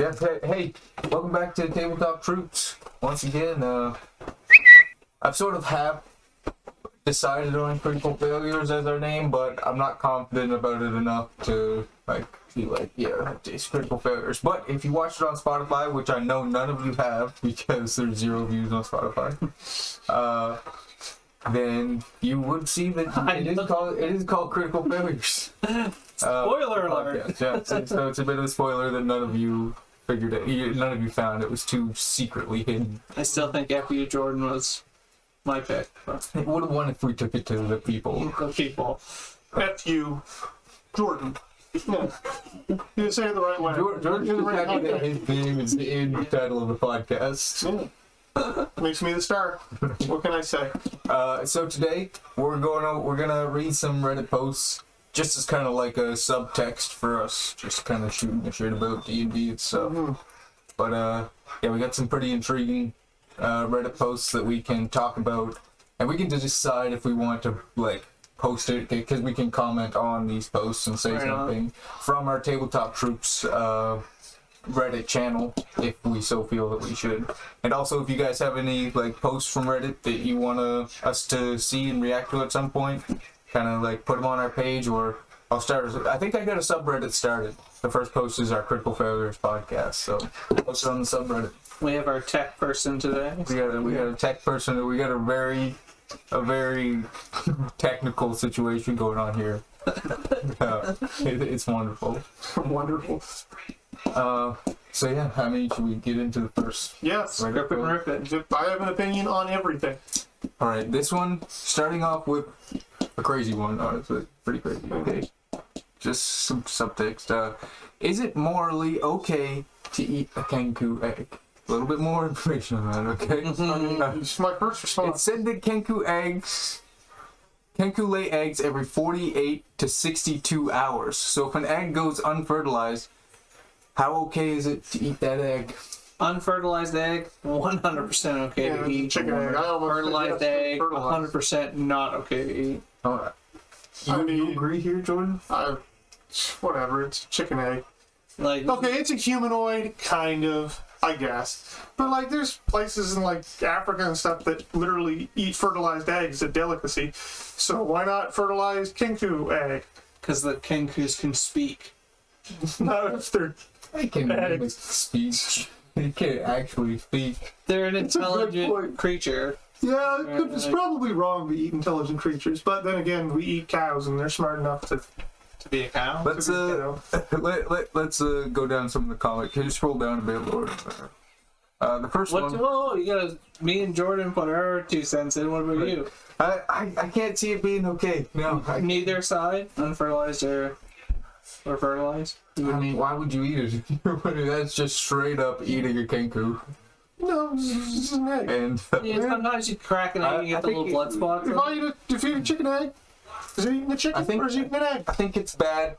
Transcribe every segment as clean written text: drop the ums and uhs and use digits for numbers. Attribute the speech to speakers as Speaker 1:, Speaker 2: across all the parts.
Speaker 1: Yeah, hey, welcome back to Tabletop Troops. Once again, I've sort of half decided on Critical Failures as our name, but I'm not confident about it enough to, be like, yeah, it's Critical Failures. But if you watch it on Spotify, which I know none of you have, because there's 0 views on Spotify, then you would see that it is called Critical Failures.
Speaker 2: Spoiler alert!
Speaker 1: Yeah, so it's a bit of a spoiler that none of you figured it. None of you found it was too secretly hidden.
Speaker 2: I still think F.U. Jordan was my pick.
Speaker 1: It would have won if we took it to the people.
Speaker 2: The people.
Speaker 3: F.U. Jordan. No. You say it the right way.
Speaker 1: George is happy that his name is in the title of the podcast.
Speaker 3: Yeah. Makes me the star. What can I say?
Speaker 1: So today we're gonna read some Reddit posts, just as kind of like a subtext for us, just kind of shooting the shit about D&D and stuff.
Speaker 3: Mm-hmm.
Speaker 1: But yeah, we got some pretty intriguing Reddit posts that we can talk about, and we can decide if we want to post it, because we can comment on these posts and say something from our Tabletop Troops Reddit channel if we so feel that we should. And also, if you guys have any posts from Reddit that you want us to see and react to at some point, kind of put them on our page, or I'll start. I think I got a subreddit started. The first post is our Critical Failures podcast, so post it on the subreddit.
Speaker 2: We have our tech person today.
Speaker 1: We got a tech person. We got a very technical situation going on here. It's wonderful.
Speaker 3: Wonderful.
Speaker 1: So yeah, I mean, should we get into the first?
Speaker 3: Yes.
Speaker 1: Reddit
Speaker 2: Rip
Speaker 1: post?
Speaker 2: it.
Speaker 3: I have an opinion on everything.
Speaker 1: All right, this one starting off with a crazy one. Honestly, pretty crazy. Okay, just some subtext. Is it morally okay to eat a Kenku egg? A little bit more information on that, okay?
Speaker 3: It's my first
Speaker 1: It
Speaker 3: response.
Speaker 1: said that Kenku lay eggs every 48 to 62 hours. So if an egg goes unfertilized, how okay is it to eat that egg?
Speaker 2: Unfertilized egg, 100% okay
Speaker 3: Yeah,
Speaker 2: to eat.
Speaker 3: chicken egg. I almost said
Speaker 2: Fertilized
Speaker 3: yes,
Speaker 2: egg,
Speaker 3: fertilized.
Speaker 2: 100% not okay to eat.
Speaker 1: Oh,
Speaker 3: I
Speaker 1: you
Speaker 3: mean-
Speaker 1: agree here, Jordan?
Speaker 3: Whatever, it's a chicken egg.
Speaker 2: Okay,
Speaker 3: it's a humanoid, kind of, I guess. But there's places in Africa and stuff that literally eat fertilized eggs, a delicacy. So why not fertilized Kenku egg?
Speaker 2: because the Kenkus can speak.
Speaker 3: Not if they're
Speaker 1: They can
Speaker 3: Eggs.
Speaker 1: speak. They can't actually speak.
Speaker 2: They're an
Speaker 3: a good
Speaker 2: intelligent
Speaker 3: point.
Speaker 2: creature.
Speaker 3: Yeah, it's probably wrong to eat intelligent creatures, but then again, we eat cows and they're smart enough to
Speaker 2: be a cow.
Speaker 1: Let's let's go down some of the comments. Can you scroll down a bit, Lord? The first one.
Speaker 2: Whoa, you gotta. Me and Jordan put our 2 cents in. What about you?
Speaker 1: I can't see it being okay. No.
Speaker 2: Neither side, unfertilized or fertilized.
Speaker 1: I mean, why would you eat it? That's just straight up eating a Kenku.
Speaker 3: No, it's just an egg.
Speaker 1: And
Speaker 2: Yeah, sometimes you crack an egg and get the little blood spots.
Speaker 3: If I eat a chicken egg, is it eating a chicken or is it eating an egg?
Speaker 1: I think it's bad,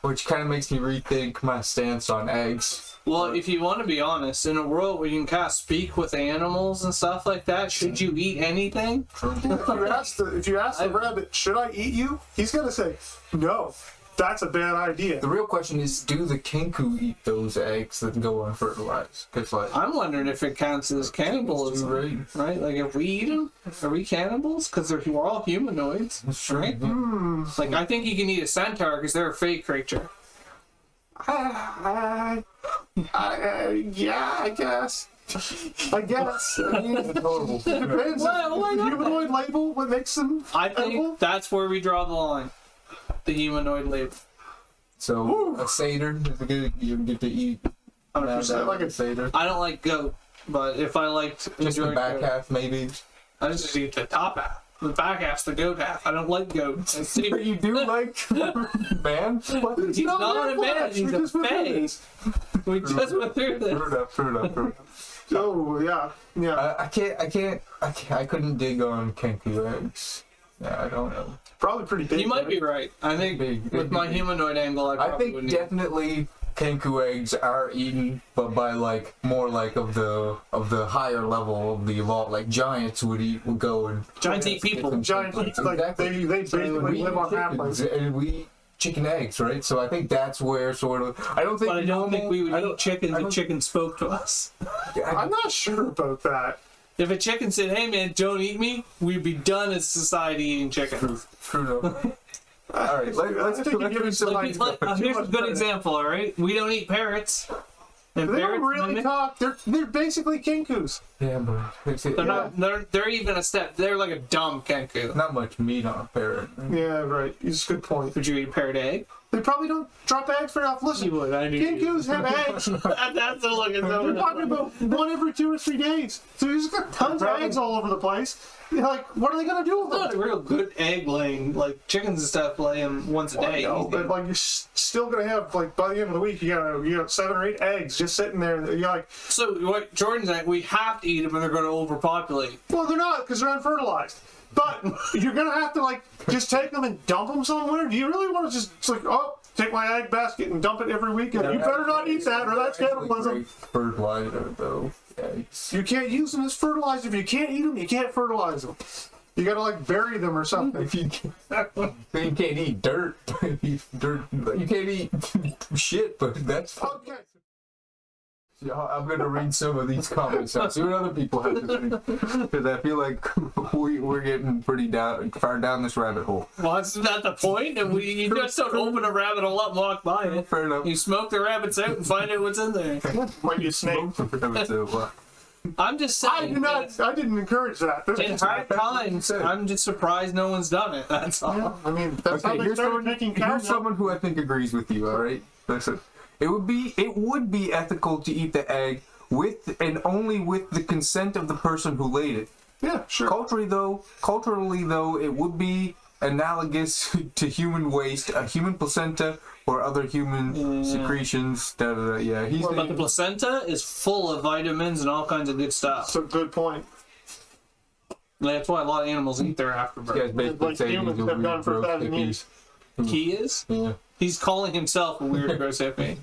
Speaker 1: which kind of makes me rethink my stance on eggs.
Speaker 2: Well, if you want to be honest, in a world where you can kind of speak with animals and stuff like that, should you eat anything?
Speaker 3: If you ask the rabbit, should I eat you? He's gonna say, no. That's a bad idea.
Speaker 1: The real question is, do the Kenku eat those eggs that go unfertilized? Because
Speaker 2: I'm wondering if it counts as cannibalism, right? If we eat them, are we cannibals? Because we're all humanoids, right? I think you can eat a centaur because they're a fake creature.
Speaker 3: Yeah, I guess. I mean, it depends.
Speaker 2: Why not?
Speaker 3: Humanoid label, what makes them
Speaker 2: I think
Speaker 3: edible?
Speaker 2: that's where we draw the line. The humanoid label.
Speaker 1: So a satyr, you get to eat
Speaker 2: 100%.
Speaker 3: like
Speaker 1: a satyr.
Speaker 2: I don't like goat, but if I liked
Speaker 1: Just the
Speaker 2: enjoying
Speaker 1: back
Speaker 2: goat,
Speaker 1: half, maybe.
Speaker 2: I just eat the top half. The back half's the goat half. I don't like goat.
Speaker 1: But you do like man?
Speaker 2: He's not a man. He's a fae. We just went through this.
Speaker 1: True enough.
Speaker 3: Oh, yeah.
Speaker 1: I couldn't dig on Kenku eggs. Yeah, I don't know.
Speaker 3: Probably pretty big.
Speaker 2: You might be right. I think
Speaker 1: Big,
Speaker 2: with my humanoid angle, I
Speaker 1: I
Speaker 2: probably
Speaker 1: think
Speaker 2: wouldn't.
Speaker 1: definitely Kenku eggs are eaten, but by more of the higher level of the evolved. Giants would go and
Speaker 2: Giants eat people.
Speaker 3: Giants, they basically live on half-life.
Speaker 1: and we chicken eggs, right? So I think that's where sort of I don't think.
Speaker 2: But I don't think we would eat chickens
Speaker 1: I
Speaker 2: if chicken spoke to us.
Speaker 3: I'm not sure about that.
Speaker 2: If a chicken said, "Hey man, don't eat me," we'd be done as society eating chicken.
Speaker 1: True though. All right, let's
Speaker 3: I think you're giving somebody
Speaker 2: Here's a good example. All right, we don't eat parrots. And
Speaker 3: They don't
Speaker 2: parrots
Speaker 3: really
Speaker 2: mimic-
Speaker 3: talk. They're basically kinkus.
Speaker 1: Yeah, but
Speaker 2: They're not. They're even a step. They're like a dumb kenku.
Speaker 1: not much meat on a parrot.
Speaker 3: Yeah, right. It's a good point.
Speaker 2: Would you eat a parrot egg?
Speaker 3: They probably don't drop eggs very often. Listen,
Speaker 2: would. I knew.
Speaker 3: kinkus have eggs.
Speaker 2: That's a look at
Speaker 3: They're talking about one every 2 or 3 days. So you just got tons of eggs all over the place. You're like, what are they gonna do with
Speaker 2: Not a
Speaker 3: them?
Speaker 2: real good egg laying. Like chickens and stuff lay them once a day.
Speaker 3: No, but like you're still gonna have like by the end of the week you got 7 or 8 eggs just sitting there. You're like,
Speaker 2: So what Jordan's saying, we have to eat them, and they're going to overpopulate.
Speaker 3: well, they're not because they're unfertilized. But you're gonna have to like just take them and dump them somewhere. Do you really want to just it's like take my egg basket and dump it every week? You better not eat that or that's cannibalism.
Speaker 1: Great fertilizer though. Eggs.
Speaker 3: You can't use them as fertilizer. If you can't eat them, you can't fertilize them. You gotta like bury them or something.
Speaker 1: If you can't eat dirt, you can't eat shit, but that's fine.
Speaker 3: Okay.
Speaker 1: Yeah, I'm gonna read some of these comments now. See what other people have to say, because I feel like we're getting pretty far down this rabbit hole.
Speaker 2: Well, isn't that the point? And you just don't open a rabbit hole up and walk by it.
Speaker 1: Fair enough.
Speaker 2: You smoke the rabbits out and find out what's in there.
Speaker 3: Might be a snake.
Speaker 2: I'm just
Speaker 3: I
Speaker 2: saying.
Speaker 3: did not. I didn't encourage that.
Speaker 2: In hard times, I'm just surprised no one's done it. That's all.
Speaker 3: Yeah, I mean, that's how
Speaker 1: Okay,
Speaker 3: they
Speaker 1: here's
Speaker 3: started
Speaker 1: someone,
Speaker 3: making
Speaker 1: here's
Speaker 3: cows.
Speaker 1: someone who I think agrees with you. All right, listen. It would be ethical to eat the egg with and only with the consent of the person who laid it.
Speaker 3: Yeah, sure.
Speaker 1: Culturally though, it would be analogous to human waste, a human placenta, or other human secretions. Da, da, da. Yeah, he's
Speaker 2: But the placenta is full of vitamins and all kinds of good stuff.
Speaker 3: That's a good point.
Speaker 2: That's why a lot of animals eat their
Speaker 1: you
Speaker 2: afterbirth.
Speaker 1: guys basically
Speaker 3: Like
Speaker 1: saying
Speaker 3: humans
Speaker 1: he's a
Speaker 3: have done
Speaker 1: weird
Speaker 3: for
Speaker 1: gross
Speaker 3: 1,000
Speaker 1: hippie.
Speaker 3: years.
Speaker 2: He is?
Speaker 1: Yeah,
Speaker 2: He's calling himself a weird gross hippie.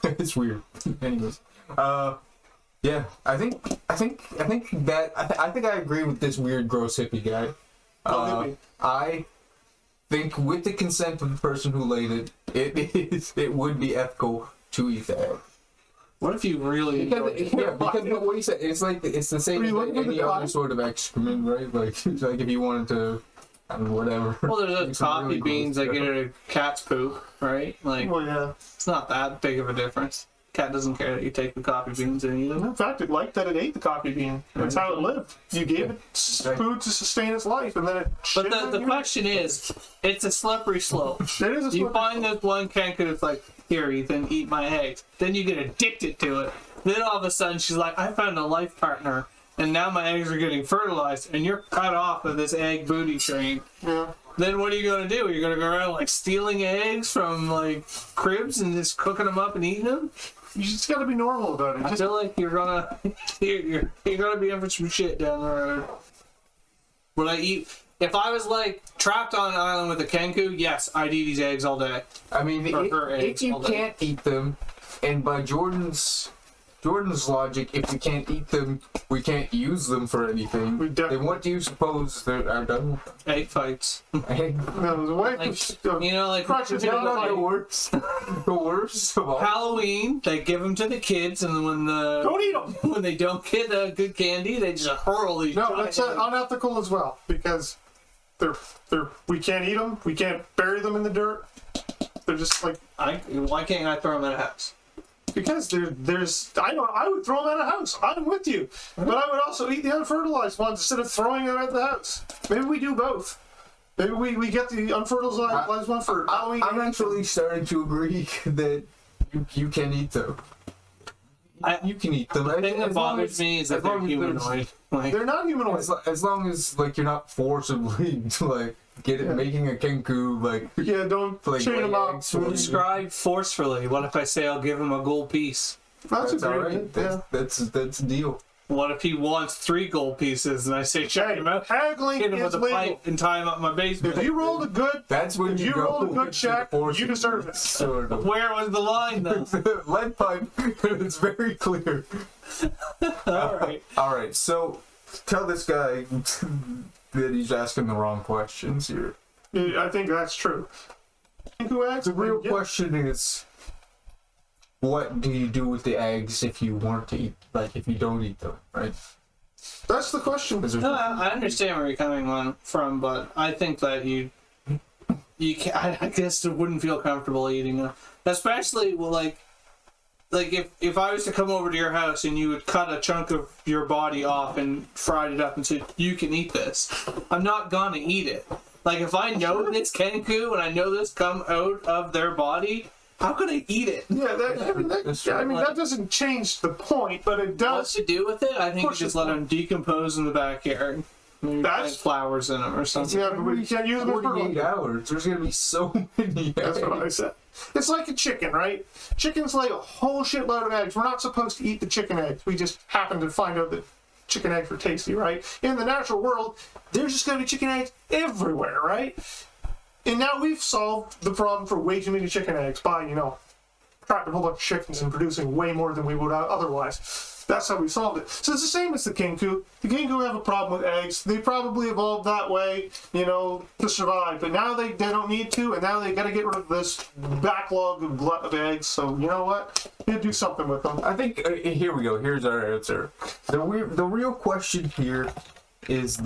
Speaker 1: it's weird. Anyways, yeah, I think I agree with this weird gross hippie guy.
Speaker 3: Hippie.
Speaker 1: I think with the consent of the person who laid it, it would be ethical to eat the egg.
Speaker 2: What if you really enjoy it?
Speaker 1: Because what he said, it's the same
Speaker 3: Are
Speaker 1: as
Speaker 3: you looking for
Speaker 1: any
Speaker 3: the
Speaker 1: other
Speaker 3: cotton?
Speaker 1: sort of excrement, right? Like if you wanted to, I mean, whatever.
Speaker 2: Well, there's
Speaker 1: Do
Speaker 2: those
Speaker 1: some
Speaker 2: coffee
Speaker 1: really gross
Speaker 2: beans that
Speaker 1: stuff.
Speaker 2: get out of cat's poop, right? Like,
Speaker 3: Well, yeah.
Speaker 2: it's not that big of a difference. Cat doesn't care that you take the coffee beans and eat them.
Speaker 3: In fact, it liked that it ate the coffee bean. That's how it lived. You gave it food to sustain its life, and then it.
Speaker 2: But
Speaker 3: shit on
Speaker 2: the
Speaker 3: you.
Speaker 2: question is, it's a slippery slope.
Speaker 3: It is a
Speaker 2: You
Speaker 3: slippery
Speaker 2: find
Speaker 3: slope.
Speaker 2: this one kenku that's like, here, Ethan, eat my eggs. Then you get addicted to it. Then all of a sudden she's like, I found a life partner, and now my eggs are getting fertilized, and you're cut off of this egg booty train.
Speaker 3: Yeah.
Speaker 2: Then what are you gonna do? You're gonna go around like stealing eggs from like cribs and just cooking them up and eating them?
Speaker 3: You just got to be normal about it.
Speaker 2: I
Speaker 3: Just,
Speaker 2: feel like you're gonna you're gonna be in for some shit down the road. Would I eat? If I was like trapped on an island with a kenku, yes, I'd eat these eggs all day.
Speaker 1: I mean,
Speaker 2: Or her
Speaker 1: if
Speaker 2: eggs
Speaker 1: you
Speaker 2: all day.
Speaker 1: can't eat them, and by Jordan's logic, if we can't eat them, we can't use them for anything.
Speaker 3: We definitely-
Speaker 1: Then what do you suppose that are done
Speaker 2: Egg fights.
Speaker 1: with them?
Speaker 3: no, the wife
Speaker 2: Like,
Speaker 3: was.
Speaker 2: you know, like
Speaker 3: Crushes
Speaker 2: you know,
Speaker 3: down
Speaker 2: like
Speaker 1: The worst. The worst of all.
Speaker 2: Halloween, they give them to the kids, and when
Speaker 3: Don't eat them.
Speaker 2: when they don't get good candy, they just hurl these.
Speaker 3: No,
Speaker 2: giant
Speaker 3: that's
Speaker 2: eggs.
Speaker 3: unethical as well because they're we can't eat them. We can't bury them in the dirt. They're just like
Speaker 2: Why can't I throw them in a house?
Speaker 3: because there's I would throw them at a house. I'm with you, but I would also eat the unfertilized ones instead of throwing them at the house. Maybe we do both. Maybe we get the unfertilized one for Halloween.
Speaker 1: I'm actually starting to agree that you can eat them. You can eat them.
Speaker 2: The thing that bothers me is that they're humanoid. Like,
Speaker 3: They're not humanoid.
Speaker 1: As long as like you're not forcibly like making a kenku like
Speaker 3: Yeah, don't
Speaker 1: like
Speaker 3: chain them
Speaker 1: lay
Speaker 3: up.
Speaker 1: eggs for you.
Speaker 2: describe forcefully. What if I say I'll give him a gold piece?
Speaker 3: That's
Speaker 1: That's
Speaker 3: a
Speaker 1: all
Speaker 3: great.
Speaker 1: right.
Speaker 3: Yeah.
Speaker 1: That's a deal.
Speaker 2: What if he wants 3 gold pieces and I say check
Speaker 3: Hey,
Speaker 2: him out,
Speaker 3: haggling
Speaker 2: hit him
Speaker 3: is
Speaker 2: with a
Speaker 3: legal.
Speaker 2: pipe and tie him up my basement?
Speaker 3: If you rolled a good,
Speaker 1: That's when
Speaker 3: If you
Speaker 1: go
Speaker 3: rolled a good
Speaker 1: into
Speaker 3: check,
Speaker 1: force
Speaker 3: you deserve it.
Speaker 1: Sort of.
Speaker 2: Where was the line though?
Speaker 1: Lead pipe. It's very clear.
Speaker 2: All right.
Speaker 1: All right. So tell this guy that he's asking the wrong questions here.
Speaker 3: I think that's true. Kenku eggs.
Speaker 1: The real
Speaker 3: yeah.
Speaker 1: question is, what do you do with the eggs if you want to eat, like if you don't eat them, right?
Speaker 3: That's the question.
Speaker 1: Because
Speaker 2: No, I understand where you're coming from, but I think that you can. I guess it wouldn't feel comfortable eating them, especially like if I was to come over to your house and you would cut a chunk of your body off and fried it up and said you can eat this, I'm not gonna eat it. Like if I know it's Kenku and I know this come out of their body, how could I eat it?
Speaker 3: Yeah, that doesn't change the point, but it
Speaker 2: What
Speaker 3: does.
Speaker 2: to do with it? I think you
Speaker 3: Push
Speaker 2: just
Speaker 3: it.
Speaker 2: let them decompose in the backyard. Maybe plant
Speaker 3: That's-
Speaker 2: flowers in them or something.
Speaker 3: Yeah, but we can't use them as
Speaker 1: 48
Speaker 3: fertilizer.
Speaker 1: hours. There's gonna be so many.
Speaker 3: That's what I
Speaker 1: eggs.
Speaker 3: said. It's like a chicken, right? Chickens lay a whole shitload of eggs. We're not supposed to eat the chicken eggs. We just happen to find out that chicken eggs are tasty, right? In the natural world, there's just going to be chicken eggs everywhere, right? And now we've solved the problem for way too many chicken eggs by, trapping a whole bunch of chickens and producing way more than we would otherwise. That's how we solved it. So it's the same as the Kenku. The Kenku have a problem with eggs. They probably evolved that way, to survive. But now they don't need to, and now they got to get rid of this backlog of glut of eggs. So you know what? You do something with them.
Speaker 1: I think here we go. Here's our answer. The real question here is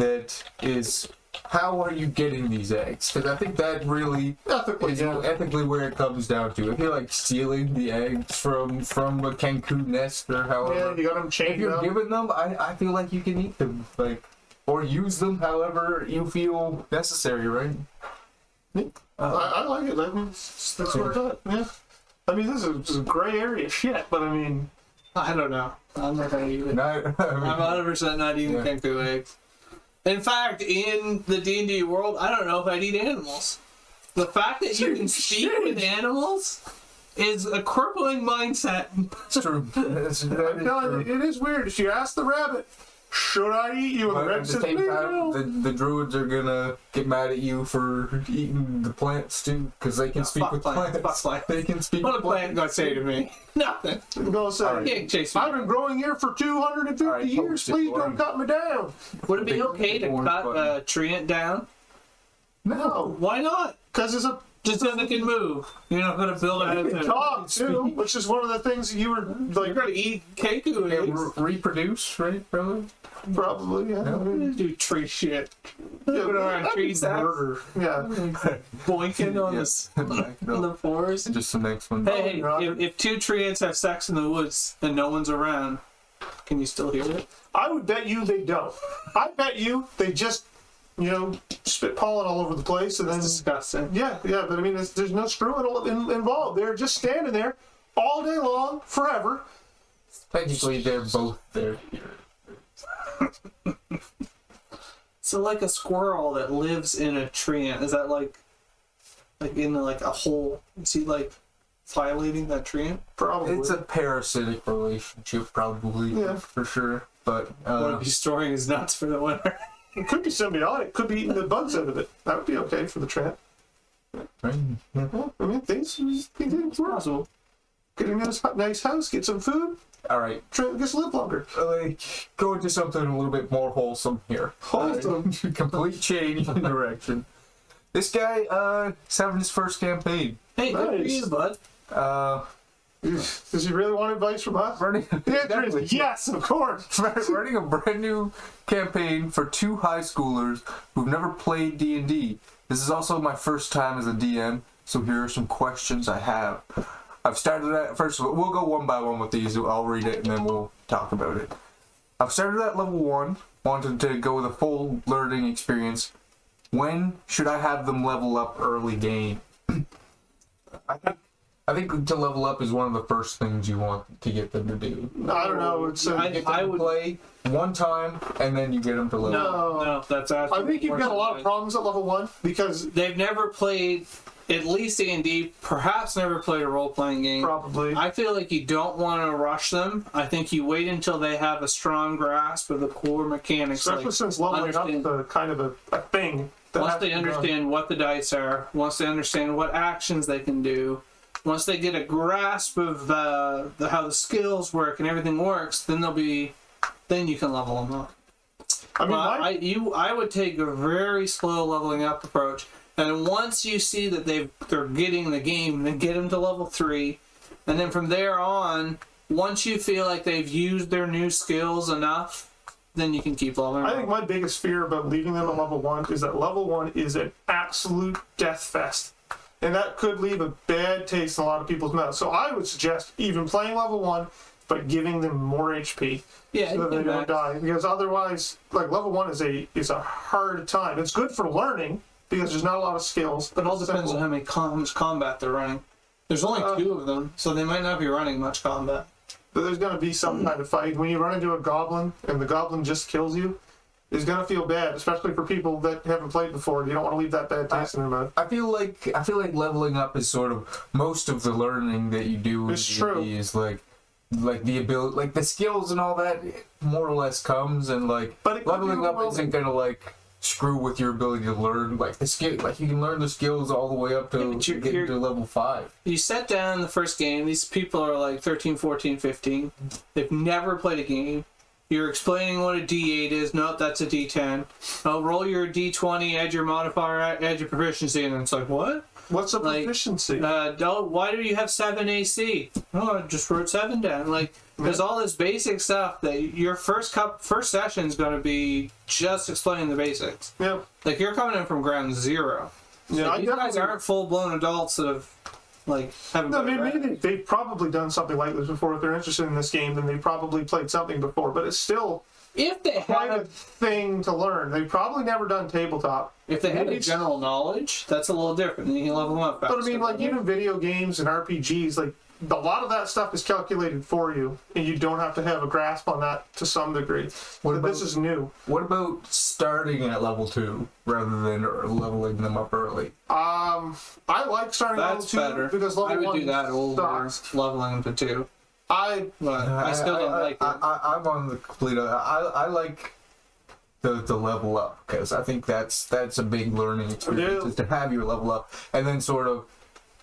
Speaker 1: how are you getting these eggs? Because I think that really
Speaker 3: Ethically,
Speaker 1: is
Speaker 3: yeah.
Speaker 1: ethically where it comes down to. If you're like stealing the eggs from a Kenku nest or
Speaker 3: Yeah,
Speaker 1: however,
Speaker 3: you got them
Speaker 1: if
Speaker 3: chained
Speaker 1: you're
Speaker 3: up.
Speaker 1: giving them, I feel like you can eat them, like, or use them however you feel necessary, right?
Speaker 3: I like it. I mean, that's what I thought. Yeah. I mean, this is a gray area shit, but I mean,
Speaker 2: I don't know. I'm not gonna eat it.
Speaker 1: Not,
Speaker 2: I'm 100% not eating
Speaker 1: Yeah.
Speaker 2: Kenku eggs. In fact, in the D&D world, I don't know if I'd eat animals. The fact that you can speak with animals is a crippling mindset.
Speaker 1: it's true. That is
Speaker 3: I'm telling
Speaker 1: true.
Speaker 3: you, it is weird. If you ask the rabbit, should I eat you? And the
Speaker 1: But at
Speaker 3: rabbit
Speaker 1: the
Speaker 3: says,
Speaker 1: same time,
Speaker 3: no.
Speaker 1: the druids are gonna get mad at you for eating the plants too, because they can speak
Speaker 2: fuck
Speaker 1: with
Speaker 2: plants,
Speaker 1: plants.
Speaker 2: fuck plants.
Speaker 1: They can speak
Speaker 2: What a
Speaker 1: with
Speaker 2: plant
Speaker 1: plants.
Speaker 2: gonna say to me? Nothing.
Speaker 3: I'm gonna say,
Speaker 1: Alright.
Speaker 2: You can't chase me.
Speaker 3: I've been growing here for 250
Speaker 1: Alright,
Speaker 3: years.
Speaker 1: post it,
Speaker 3: Please
Speaker 1: Lauren.
Speaker 3: don't cut me down.
Speaker 2: Would it be
Speaker 1: Big
Speaker 2: okay to
Speaker 1: orange
Speaker 2: cut
Speaker 1: button.
Speaker 2: a tree down?
Speaker 3: No,
Speaker 2: Why not?
Speaker 3: because it's a
Speaker 2: Just so they can move. You're not gonna build a house. and-
Speaker 3: dog too, which is one of the things that you were
Speaker 2: You're
Speaker 3: like,
Speaker 2: gonna eat Kenku
Speaker 1: Yeah,
Speaker 2: eggs.
Speaker 1: reproduce, right, brother?
Speaker 3: probably, yeah.
Speaker 2: Do tree shit.
Speaker 3: Yeah,
Speaker 2: Put it on
Speaker 3: that'd be
Speaker 2: tree sacks.
Speaker 3: murder. Yeah.
Speaker 2: Boinking on
Speaker 1: Yes.
Speaker 2: the forest.
Speaker 1: Just the next one.
Speaker 2: Hey,
Speaker 3: Oh,
Speaker 2: if two tree ants have sex in the woods and no one's around, can you still hear it?
Speaker 3: I would bet you they don't. I bet you they just, spit pollen all over the place and then.
Speaker 2: Disgusting.
Speaker 3: Yeah, but I mean, there's no screwing involved. They're just standing there all day long, forever.
Speaker 1: Technically, they're both there.
Speaker 2: So like a squirrel that lives in a tree ant, is that like in like a hole? Is he like violating that tree ant?
Speaker 3: Probably.
Speaker 1: It's a parasitic relationship, probably,
Speaker 3: Yeah.
Speaker 1: for sure. But
Speaker 2: Would be storing his nuts for the winter.
Speaker 3: It could be symbiotic. Could be eating the bugs out of it. That would be okay for the tramp.
Speaker 1: right? Yeah.
Speaker 3: Yeah, I mean, things work.
Speaker 2: Possible.
Speaker 3: Get a nice house, get some food,
Speaker 1: All right.
Speaker 3: tramp gets to live longer.
Speaker 1: Like, go into something a little bit more wholesome here.
Speaker 3: Wholesome.
Speaker 1: Complete change in direction. This guy, he's having his first campaign.
Speaker 2: Hey, good for
Speaker 3: Nice.
Speaker 2: you, bud.
Speaker 3: Does he really want advice from us?
Speaker 1: Running,
Speaker 3: The answer is yes, of course.
Speaker 1: running a brand new campaign for two high schoolers who've never played D&D. This is also my first time as a DM, so here are some questions I have. I've started at, first of all, we'll go one by one with these. I'll read it and then we'll talk about it. I've started at level 1, wanted to go with a full learning experience. When should I have them level up early game? I think to level up is one of the first things you want to get them to do.
Speaker 3: I don't know. It's
Speaker 2: I-
Speaker 1: Get them to
Speaker 2: would-
Speaker 1: play one time and then you get them to level up.
Speaker 2: No, that's
Speaker 3: I
Speaker 2: absolutely.
Speaker 3: think you've got a lot of problems at level 1 because
Speaker 2: They've never played, at least D&D, perhaps never played a role-playing game.
Speaker 3: probably.
Speaker 2: I feel like you don't want to rush them. I think you wait until they have a strong grasp of the core mechanics.
Speaker 3: Especially
Speaker 2: like
Speaker 3: since leveling up
Speaker 2: understand-
Speaker 3: the kind of a thing. that
Speaker 2: once
Speaker 3: has
Speaker 2: they
Speaker 3: to be done.
Speaker 2: understand what the dice are, once they understand what actions they can do, once they get a grasp of how the skills work and everything works, then then you can level them up.
Speaker 3: I mean,
Speaker 2: But I would take a very slow leveling up approach. And once you see that they're getting the game, then get them to level 3. And then from there on, once you feel like they've used their new skills enough, then you can keep leveling.
Speaker 3: I think my biggest fear about leaving them at level 1 is that level 1 is an absolute death fest. And that could leave a bad taste in a lot of people's mouths. So I would suggest even playing level 1, but giving them more HP.
Speaker 2: Yeah,
Speaker 3: So that they
Speaker 2: you
Speaker 3: don't die. Because otherwise, like, level 1 is a hard time. It's good for learning, because there's not a lot of skills.
Speaker 2: But it all depends
Speaker 3: Simple.
Speaker 2: on how many much combat they're running. There's only 2 of them, so they might not be running much combat.
Speaker 3: But there's going to be some kind of fight. When you run into a goblin, and the goblin just kills you, it's going to feel bad, especially for people that haven't played before. You don't want to leave that bad taste in their mouth.
Speaker 1: I feel like leveling up is sort of most of the learning that you do in
Speaker 3: It's true.
Speaker 1: D&D is like the ability, like the skills and all that, it more or less comes, and like
Speaker 3: But it could
Speaker 1: leveling
Speaker 3: be
Speaker 1: up
Speaker 3: overwhelming.
Speaker 1: isn't gonna like screw with your ability to learn like the skill. Like you can learn the skills all the way up
Speaker 2: Yeah,
Speaker 1: to
Speaker 2: but you're-
Speaker 1: getting to level 5.
Speaker 2: You sat down the first game, these people are like 13, 14, 15. They've never played a game. You're explaining what a D8 is. Nope, that's a D10. Oh, roll your D20, add your modifier, add your proficiency, and it's like, what?
Speaker 3: What's a
Speaker 2: Like,
Speaker 3: proficiency?
Speaker 2: Oh, why do you have 7 AC? Oh, I just wrote 7 down. Like, there's all this basic stuff that your first session is going to be just explaining the basics.
Speaker 3: Yeah.
Speaker 2: Like, you're coming in from ground 0.
Speaker 3: Yeah,
Speaker 2: Like,
Speaker 3: I
Speaker 2: these guys
Speaker 3: definitely-
Speaker 2: aren't full-blown adults that have, like, haven't
Speaker 3: No,
Speaker 2: played
Speaker 3: maybe
Speaker 2: around.
Speaker 3: they've probably done something like this before. If they're interested in this game, then they probably played something before. But it's still
Speaker 2: If they
Speaker 3: quite a
Speaker 2: have,
Speaker 3: thing to learn. They've probably never done tabletop.
Speaker 2: if they have a
Speaker 3: It's-
Speaker 2: general knowledge, that's a little different. Then you can level them up faster.
Speaker 3: But I mean, like, even video games and RPGs, like, a lot of that stuff is calculated for you, and you don't have to have a grasp on that to some degree.
Speaker 1: What
Speaker 3: But this
Speaker 1: about-
Speaker 3: is new.
Speaker 1: What about starting at level 2 rather than leveling them up early?
Speaker 3: I like starting level
Speaker 2: That's
Speaker 3: 2
Speaker 2: better.
Speaker 3: because level
Speaker 2: I would
Speaker 3: 1
Speaker 2: do that over
Speaker 3: sucks.
Speaker 2: leveling them to 2.
Speaker 3: I
Speaker 2: But I still don't like it.
Speaker 1: I'm on the complete. I like the level up because I think that's a big learning experience
Speaker 3: Yeah.
Speaker 1: is to have your level up and then sort of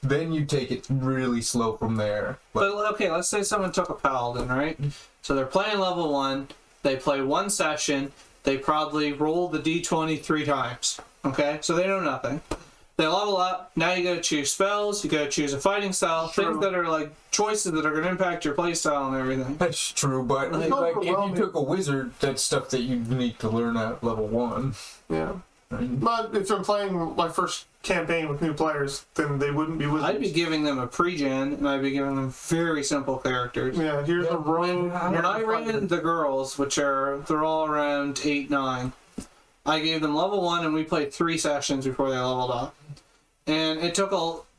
Speaker 1: then you take it really slow from there.
Speaker 2: But okay, let's say someone took a paladin, right? So they're playing level 1. They play one session. They probably roll the d20 3 times. Okay, so they know nothing. They level up. Now you gotta choose spells. You gotta choose a fighting style.
Speaker 3: True.
Speaker 2: Things that are like choices that are gonna impact your playstyle and everything.
Speaker 1: That's true, but
Speaker 2: Like,
Speaker 1: like if you
Speaker 3: overwhelming.
Speaker 1: took a wizard, that's stuff that you need to learn at level 1.
Speaker 3: yeah. But if I'm playing my first campaign with new players, then they wouldn't be wizards.
Speaker 2: I'd be giving them a pre-gen, and I'd be giving them very simple characters.
Speaker 3: Yeah, here's a rogue.
Speaker 2: When I ran the girls, they're all around 8, 9, I gave them level 1 and we played 3 sessions before they leveled up. And it took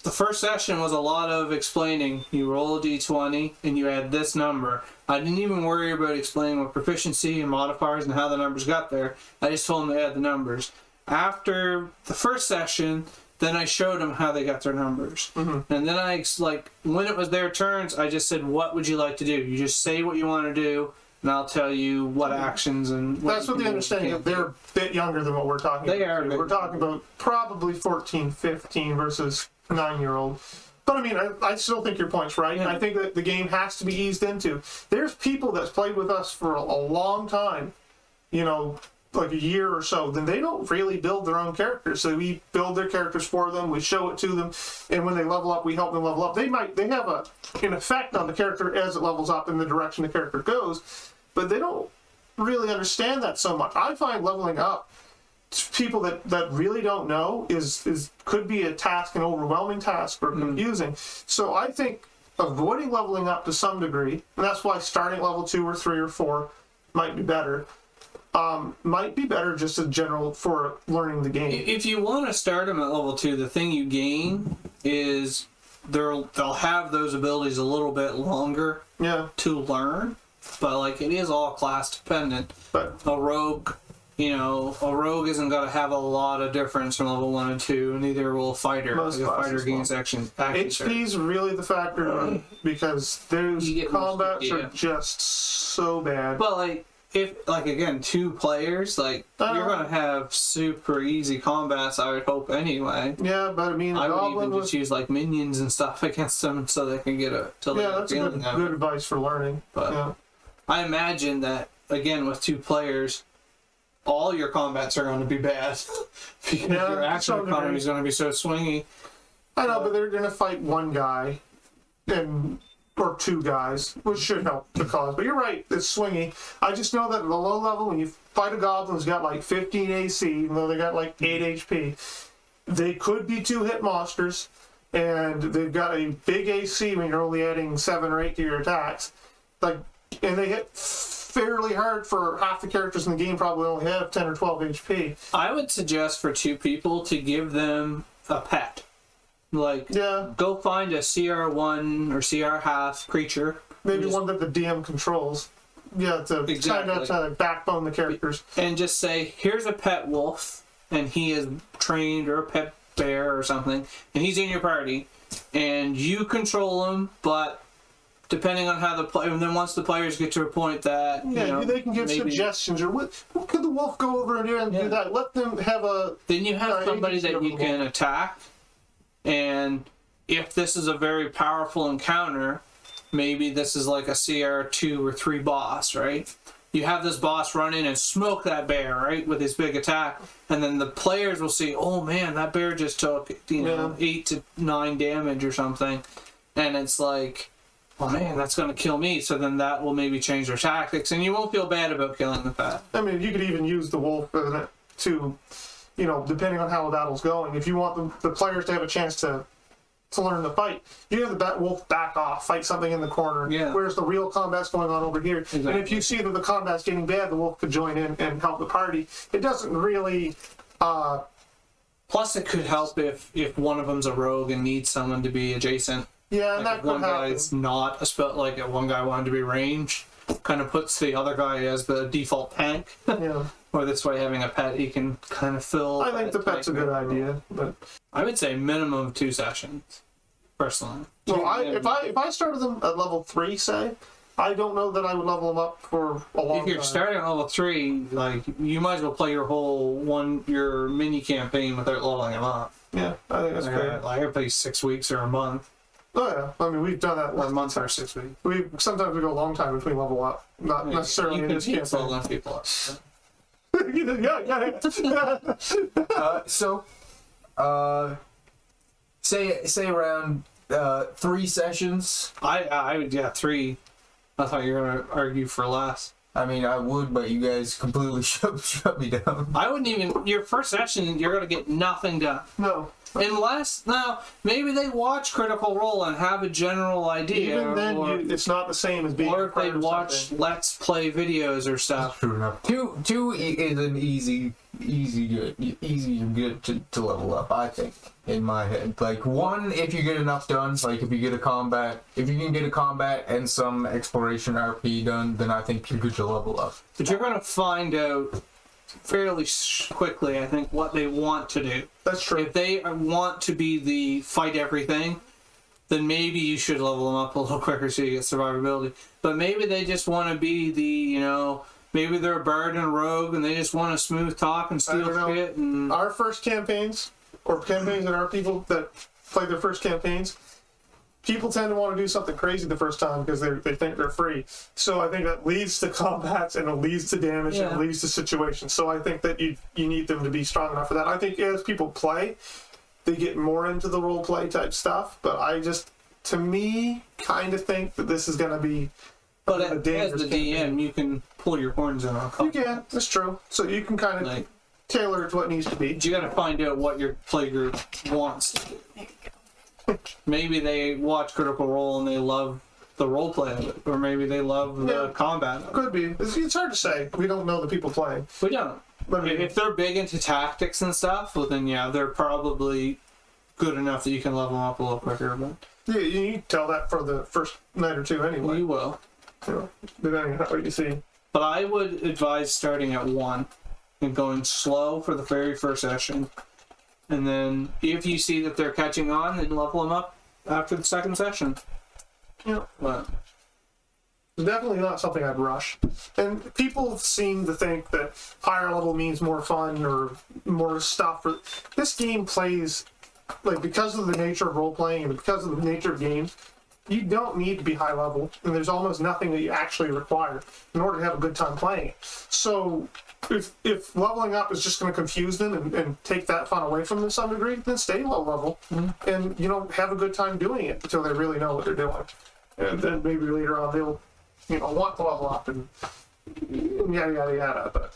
Speaker 2: the first session was a lot of explaining. You roll a d20 and you add this number. I didn't even worry about explaining what proficiency and modifiers and how the numbers got there. I just told them to add the numbers. After the first session, then I showed them how they got their numbers.
Speaker 3: Mm-hmm.
Speaker 2: And then when it was their turns, I just said, what would you like to do? You just say what you want to do, and I'll tell you what actions and what
Speaker 3: That's
Speaker 2: you
Speaker 3: what the
Speaker 2: can do and
Speaker 3: understanding
Speaker 2: can't
Speaker 3: of. They're a bit younger than what we're talking
Speaker 2: They
Speaker 3: about.
Speaker 2: are a
Speaker 3: too.
Speaker 2: bit
Speaker 3: We're talking about probably 14, 15 versus 9-year-old. But I mean, I still think your point's right.
Speaker 2: Yeah.
Speaker 3: I think that the game has to be eased into. There's people that's played with us for a long time, like a year or so, then they don't really build their own characters. So we build their characters for them, we show it to them, and when they level up, we help them level up. They have an effect on the character as it levels up in the direction the character goes, but they don't really understand that so much. I find leveling up to people that really don't know could be a task, an overwhelming task, or confusing. So I think avoiding leveling up to some degree, and that's why starting level 2 or 3 or 4 might be better. Might be better just in general for learning the game.
Speaker 2: If you want to start them at level 2, the thing you gain is they'll have those abilities a little bit longer
Speaker 3: Yeah,
Speaker 2: to learn, but like it is all class dependent.
Speaker 3: but
Speaker 2: A rogue isn't going to have a lot of difference from level 1 and 2, neither will a fighter.
Speaker 3: Most
Speaker 2: Like a fighter
Speaker 3: classes
Speaker 2: gains action
Speaker 3: HP is really the factor because those
Speaker 2: You get more
Speaker 3: combats
Speaker 2: speed,
Speaker 3: are
Speaker 2: yeah.
Speaker 3: just so bad.
Speaker 2: But like if again 2 players, you're gonna have super easy combats. I would hope anyway.
Speaker 3: Yeah, but I mean,
Speaker 2: I would
Speaker 3: Goblin
Speaker 2: even
Speaker 3: was,
Speaker 2: just use like minions and stuff against them so they can get a
Speaker 3: that's a
Speaker 2: feeling of
Speaker 3: good
Speaker 2: it.
Speaker 3: advice for learning.
Speaker 2: But
Speaker 3: yeah.
Speaker 2: I imagine that again with 2 players, all your combats are going to be bad because
Speaker 3: Yeah,
Speaker 2: your action
Speaker 3: to some
Speaker 2: economy
Speaker 3: degree.
Speaker 2: is going to be so swingy.
Speaker 3: I know, but they're gonna fight one guy, or two guys, which should help the cause. But you're right, it's swingy. I just know that at the low level, when you fight a goblin who's got like 15 AC, even though they got like 8 HP, they could be 2-hit monsters, and they've got a big AC when you're only adding 7 or 8 to your attacks. Like, and they hit fairly hard for half the characters in the game. Probably only have 10 or 12 HP.
Speaker 2: I would suggest for 2 people to give them a pet. Like,
Speaker 3: Yeah,
Speaker 2: go find a CR1 or CR half creature.
Speaker 3: maybe
Speaker 2: Just-
Speaker 3: one that the DM controls. Yeah, to
Speaker 2: Exactly.
Speaker 3: kind of to backbone the characters.
Speaker 2: And just say, here's a pet wolf, and he is trained, or a pet bear or something, and he's in your party, and you control him, but depending on how the player, and then once the players get to a point that,
Speaker 3: Yeah,
Speaker 2: you know,
Speaker 3: they can give
Speaker 2: maybe,
Speaker 3: suggestions, or what could the wolf go over and do and
Speaker 2: Yeah.
Speaker 3: do that? Let them have a.
Speaker 2: then you have somebody
Speaker 3: agency
Speaker 2: that
Speaker 3: over
Speaker 2: you
Speaker 3: the
Speaker 2: can
Speaker 3: wolf.
Speaker 2: attack, and if this is a very powerful encounter, maybe this is like a CR2 or 3 boss, right? You have this boss run in and smoke that bear, right, with his big attack, and then the players will see, oh man, that bear just took, you know, 8 to 9 damage or something, and it's like, oh man, that's going to kill me, so then that will maybe change their tactics, and you won't feel bad about killing the pet.
Speaker 3: I mean, you could even use the wolf to, you know, depending on how the battle's going. If you want the players to have a chance to learn to fight, you have the wolf back off, fight something in the corner.
Speaker 2: Yeah.
Speaker 3: Whereas the real combat's going on over here. And if
Speaker 2: Exactly.
Speaker 3: you see that the combat's getting bad, the wolf could join in and help the party. It doesn't really.
Speaker 2: Plus, it could help if one of them's a rogue and needs someone to be adjacent.
Speaker 3: Yeah, and
Speaker 2: Like
Speaker 3: that
Speaker 2: if one
Speaker 3: could happen.
Speaker 2: guy's not a spell, like if one guy wanted to be ranged, kind of puts the other guy as the default tank.
Speaker 3: Yeah.
Speaker 2: Or this way, having a pet, he can kind of fill.
Speaker 3: I think the
Speaker 2: that
Speaker 3: pet's a
Speaker 2: tank.
Speaker 3: good idea, but.
Speaker 2: I would say minimum of 2 sessions, personally.
Speaker 3: Well,
Speaker 2: Two
Speaker 3: if I started them at level 3, say, I don't know that I would level them up for a long
Speaker 2: If you're
Speaker 3: time.
Speaker 2: starting at level 3, like you might as well play your mini campaign without leveling them up.
Speaker 3: Yeah, I think that's great.
Speaker 2: Like I play 6 weeks or a month,
Speaker 3: Oh yeah, I mean we've done that.
Speaker 2: or a month or 6 weeks.
Speaker 3: We sometimes we go a long time between level up, not necessarily
Speaker 2: you
Speaker 3: in
Speaker 2: can
Speaker 3: this
Speaker 2: keep
Speaker 3: campaign.
Speaker 2: leveling people up.
Speaker 3: yeah.
Speaker 1: Say around 3 sessions.
Speaker 2: I would 3. I thought you were gonna argue for less.
Speaker 1: I mean, I would, but you guys completely shut me down.
Speaker 2: I wouldn't even. Your first session, you're gonna get nothing done.
Speaker 3: No.
Speaker 2: Unless now maybe they watch Critical Role and have a general idea,
Speaker 3: Even then,
Speaker 2: or,
Speaker 3: it's not the same as being.
Speaker 2: or if they
Speaker 3: part of
Speaker 2: watch
Speaker 3: something.
Speaker 2: Let's Play videos or stuff.
Speaker 1: True enough. Two is an easy good to level up, I think, in my head. Like 1, if you get enough done, like if you can get a combat and some exploration RP done, then I think you're good to level up.
Speaker 2: But you're gonna find out fairly quickly, I think, what they want to do.
Speaker 3: That's true.
Speaker 2: If they want to be the fight everything, then maybe you should level them up a little quicker so you get survivability. But maybe they just want to be the, you know, maybe they're a bard and a rogue and they just want to smooth talk and steal
Speaker 3: don't know.
Speaker 2: shit. And
Speaker 3: Our first campaigns, or campaigns that our people that play their first campaigns, people tend to want to do something crazy the first time because they think they're free. So I think that leads to combats and it leads to damage and
Speaker 2: Yeah.
Speaker 3: it leads to situations. So I think that you need them to be strong enough for that. I think as people play, they get more into the role play type stuff. But I just, to me, kind of think that this is going to be
Speaker 2: but
Speaker 3: a
Speaker 2: as
Speaker 3: dangerous
Speaker 2: the
Speaker 3: campaign.
Speaker 2: DM, you can pull your horns in on a
Speaker 3: You
Speaker 2: couple.
Speaker 3: can, that's true. So you can kind of
Speaker 2: Like,
Speaker 3: tailor it to what needs to be.
Speaker 2: but you got to find out what your play group wants to do. Maybe they watch Critical Role and they love the role play of it, or maybe they love the
Speaker 3: Yeah.
Speaker 2: combat of it.
Speaker 3: Could be. It's hard to say. We don't know the people playing.
Speaker 2: We don't.
Speaker 3: But I mean,
Speaker 2: If they're big into tactics and stuff, well then yeah, they're probably good enough that you can level them up a little quicker, but
Speaker 3: yeah, you can tell that for the first night or two anyway.
Speaker 2: you will.
Speaker 3: You know, depending on what you see.
Speaker 2: But I would advise starting at 1 and going slow for the very first session. And then if you see that they're catching on, then level them up after the second session.
Speaker 3: Yeah.
Speaker 2: But
Speaker 3: It's definitely not something I'd rush. And people seem to think that higher level means more fun or more stuff. This game plays, like, because of the nature of role playing and because of the nature of games, you don't need to be high level, and there's almost nothing that you actually require in order to have a good time playing it. So if leveling up is just going to confuse them and take that fun away from them to some degree, then stay low level and have a good time doing it until they really know what they're doing, and then maybe later on they'll want to level up and yada yada yada. But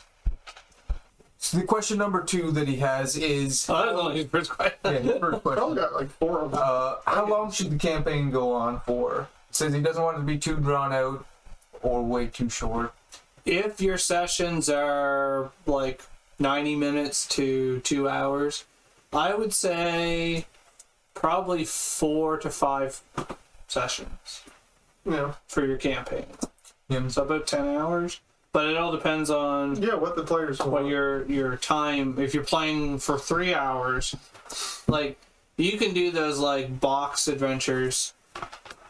Speaker 1: So the question number 2 that he has is,
Speaker 2: Oh, that was only his first question.
Speaker 1: yeah, his first
Speaker 3: I
Speaker 1: question.
Speaker 3: only got like 4 of them.
Speaker 1: How long should the campaign go on for? Says he doesn't want it to be too drawn out or way too short.
Speaker 2: If your sessions are like 90 minutes to 2 hours, I would say probably 4 to 5 sessions for your campaign.
Speaker 1: Yeah.
Speaker 2: So about 10 hours. But it all depends on
Speaker 3: What the players want.
Speaker 2: what your time. If you're playing for 3 hours, like you can do those like box adventures,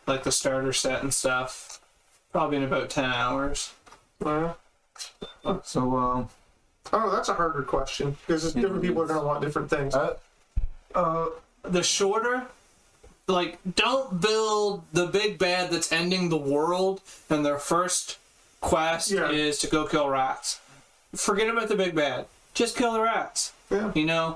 Speaker 2: like the starter set and stuff, probably in about 10 hours.
Speaker 1: So,
Speaker 3: Oh, that's a harder question because different people are going to want different things.
Speaker 2: The shorter, like, don't build the big bad that's ending the world and their first quest is to go kill rats. Forget about the big bad. Just kill the rats.
Speaker 3: Yeah.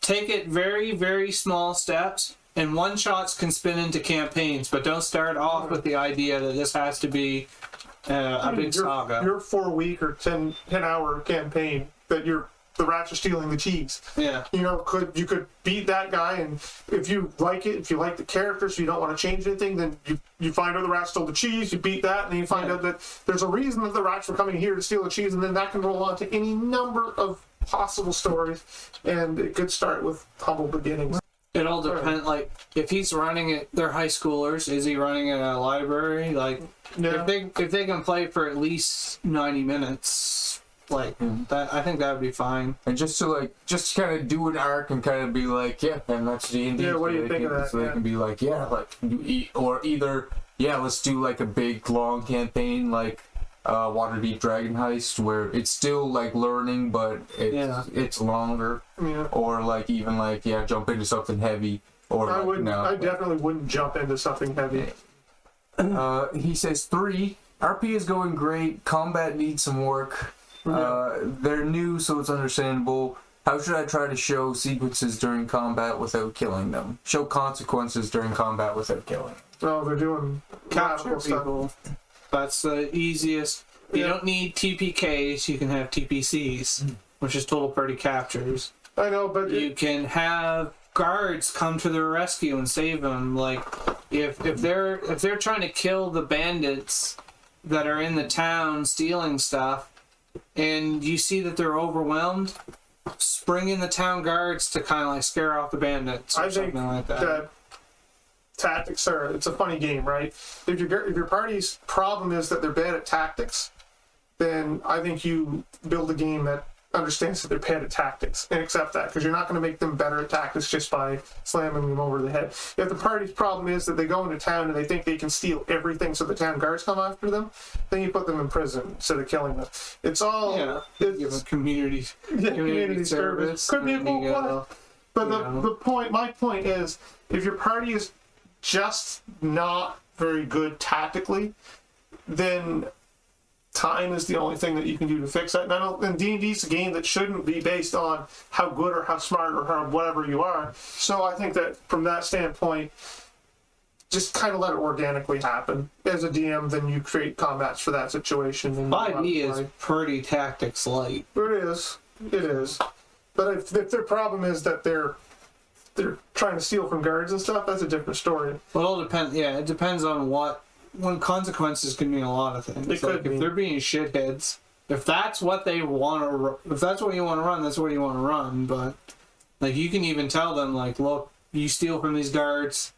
Speaker 2: Take it very, very small steps, and one-shots can spin into campaigns, but don't start off with the idea that this has to be a big saga.
Speaker 3: Your 4-week or 10-hour campaign that the rats are stealing the cheese.
Speaker 2: Yeah.
Speaker 3: You could beat that guy, and if you like it, if you like the characters, you don't want to change anything, then you find out the rats stole the cheese, you beat that, and then you find out that there's a reason that the rats were coming here to steal the cheese, and then that can roll on to any number of possible stories, and it could start with humble beginnings.
Speaker 2: It all depends. Like, if he's running it, they're high schoolers. Is he running it at a library? Like, if they can play for at least 90 minutes, like that, I think that would be fine.
Speaker 1: and just kind of do an arc and kind of be like, yeah, and that's D&D.
Speaker 3: Yeah, what do you think of that?
Speaker 1: So they can be like, yeah, like, or either, yeah, let's do like a big long campaign like Waterdeep Dragon Heist, where it's still like learning, but it's longer.
Speaker 3: Yeah.
Speaker 1: Or like even like jump into something heavy. Or
Speaker 3: I
Speaker 1: like,
Speaker 3: wouldn't.
Speaker 1: no.
Speaker 3: I definitely wouldn't jump into something heavy.
Speaker 1: He says 3. RP is going great. Combat needs some work. They're new, so it's understandable. How should I try to show sequences during combat without killing them? Show consequences during combat without killing them.
Speaker 3: Oh, they're doing
Speaker 2: Capture
Speaker 3: radical stuff.
Speaker 2: people. That's the easiest. You don't need TPKs. You can have TPCs, which is total party captures.
Speaker 3: I know, but
Speaker 2: You can have guards come to their rescue and save them. Like, if they're trying to kill the bandits that are in the town stealing stuff, and you see that they're overwhelmed, bring in the town guards to kind of like scare off the bandits or
Speaker 3: I think
Speaker 2: something like that.
Speaker 3: Tactics it's a funny game, right? If your party's problem is that they're bad at tactics, then I think you build a game that understands that they're bad at tactics and accept that, because you're not going to make them better at tactics just by slamming them over the head. If the party's problem is that they go into town and they think they can steal everything so the town guards come after them, then you put them in prison instead of killing them. It's all
Speaker 2: Give a community service.
Speaker 3: Could be a
Speaker 2: and then
Speaker 3: cool
Speaker 2: you
Speaker 3: play.
Speaker 2: go,
Speaker 3: But my point is, if your party is just not very good tactically, then time is the only thing that you can do to fix that. And D&D's a game that shouldn't be based on how good or how smart or how whatever you are. So I think that from that standpoint, just kind of let it organically happen. As a DM, then you create combats for that situation. And
Speaker 2: 5e is pretty tactics light.
Speaker 3: It is. But if their problem is that they're trying to steal from guards and stuff, that's a different story.
Speaker 2: Well, it all depends. Yeah, it depends on what. When consequences can mean a lot of things.
Speaker 3: It could
Speaker 2: If
Speaker 3: mean.
Speaker 2: they're being shitheads, if that's what they want to, if that's what you want to run, that's what you want to run. But like, you can even tell them, like, look, you steal from these guards,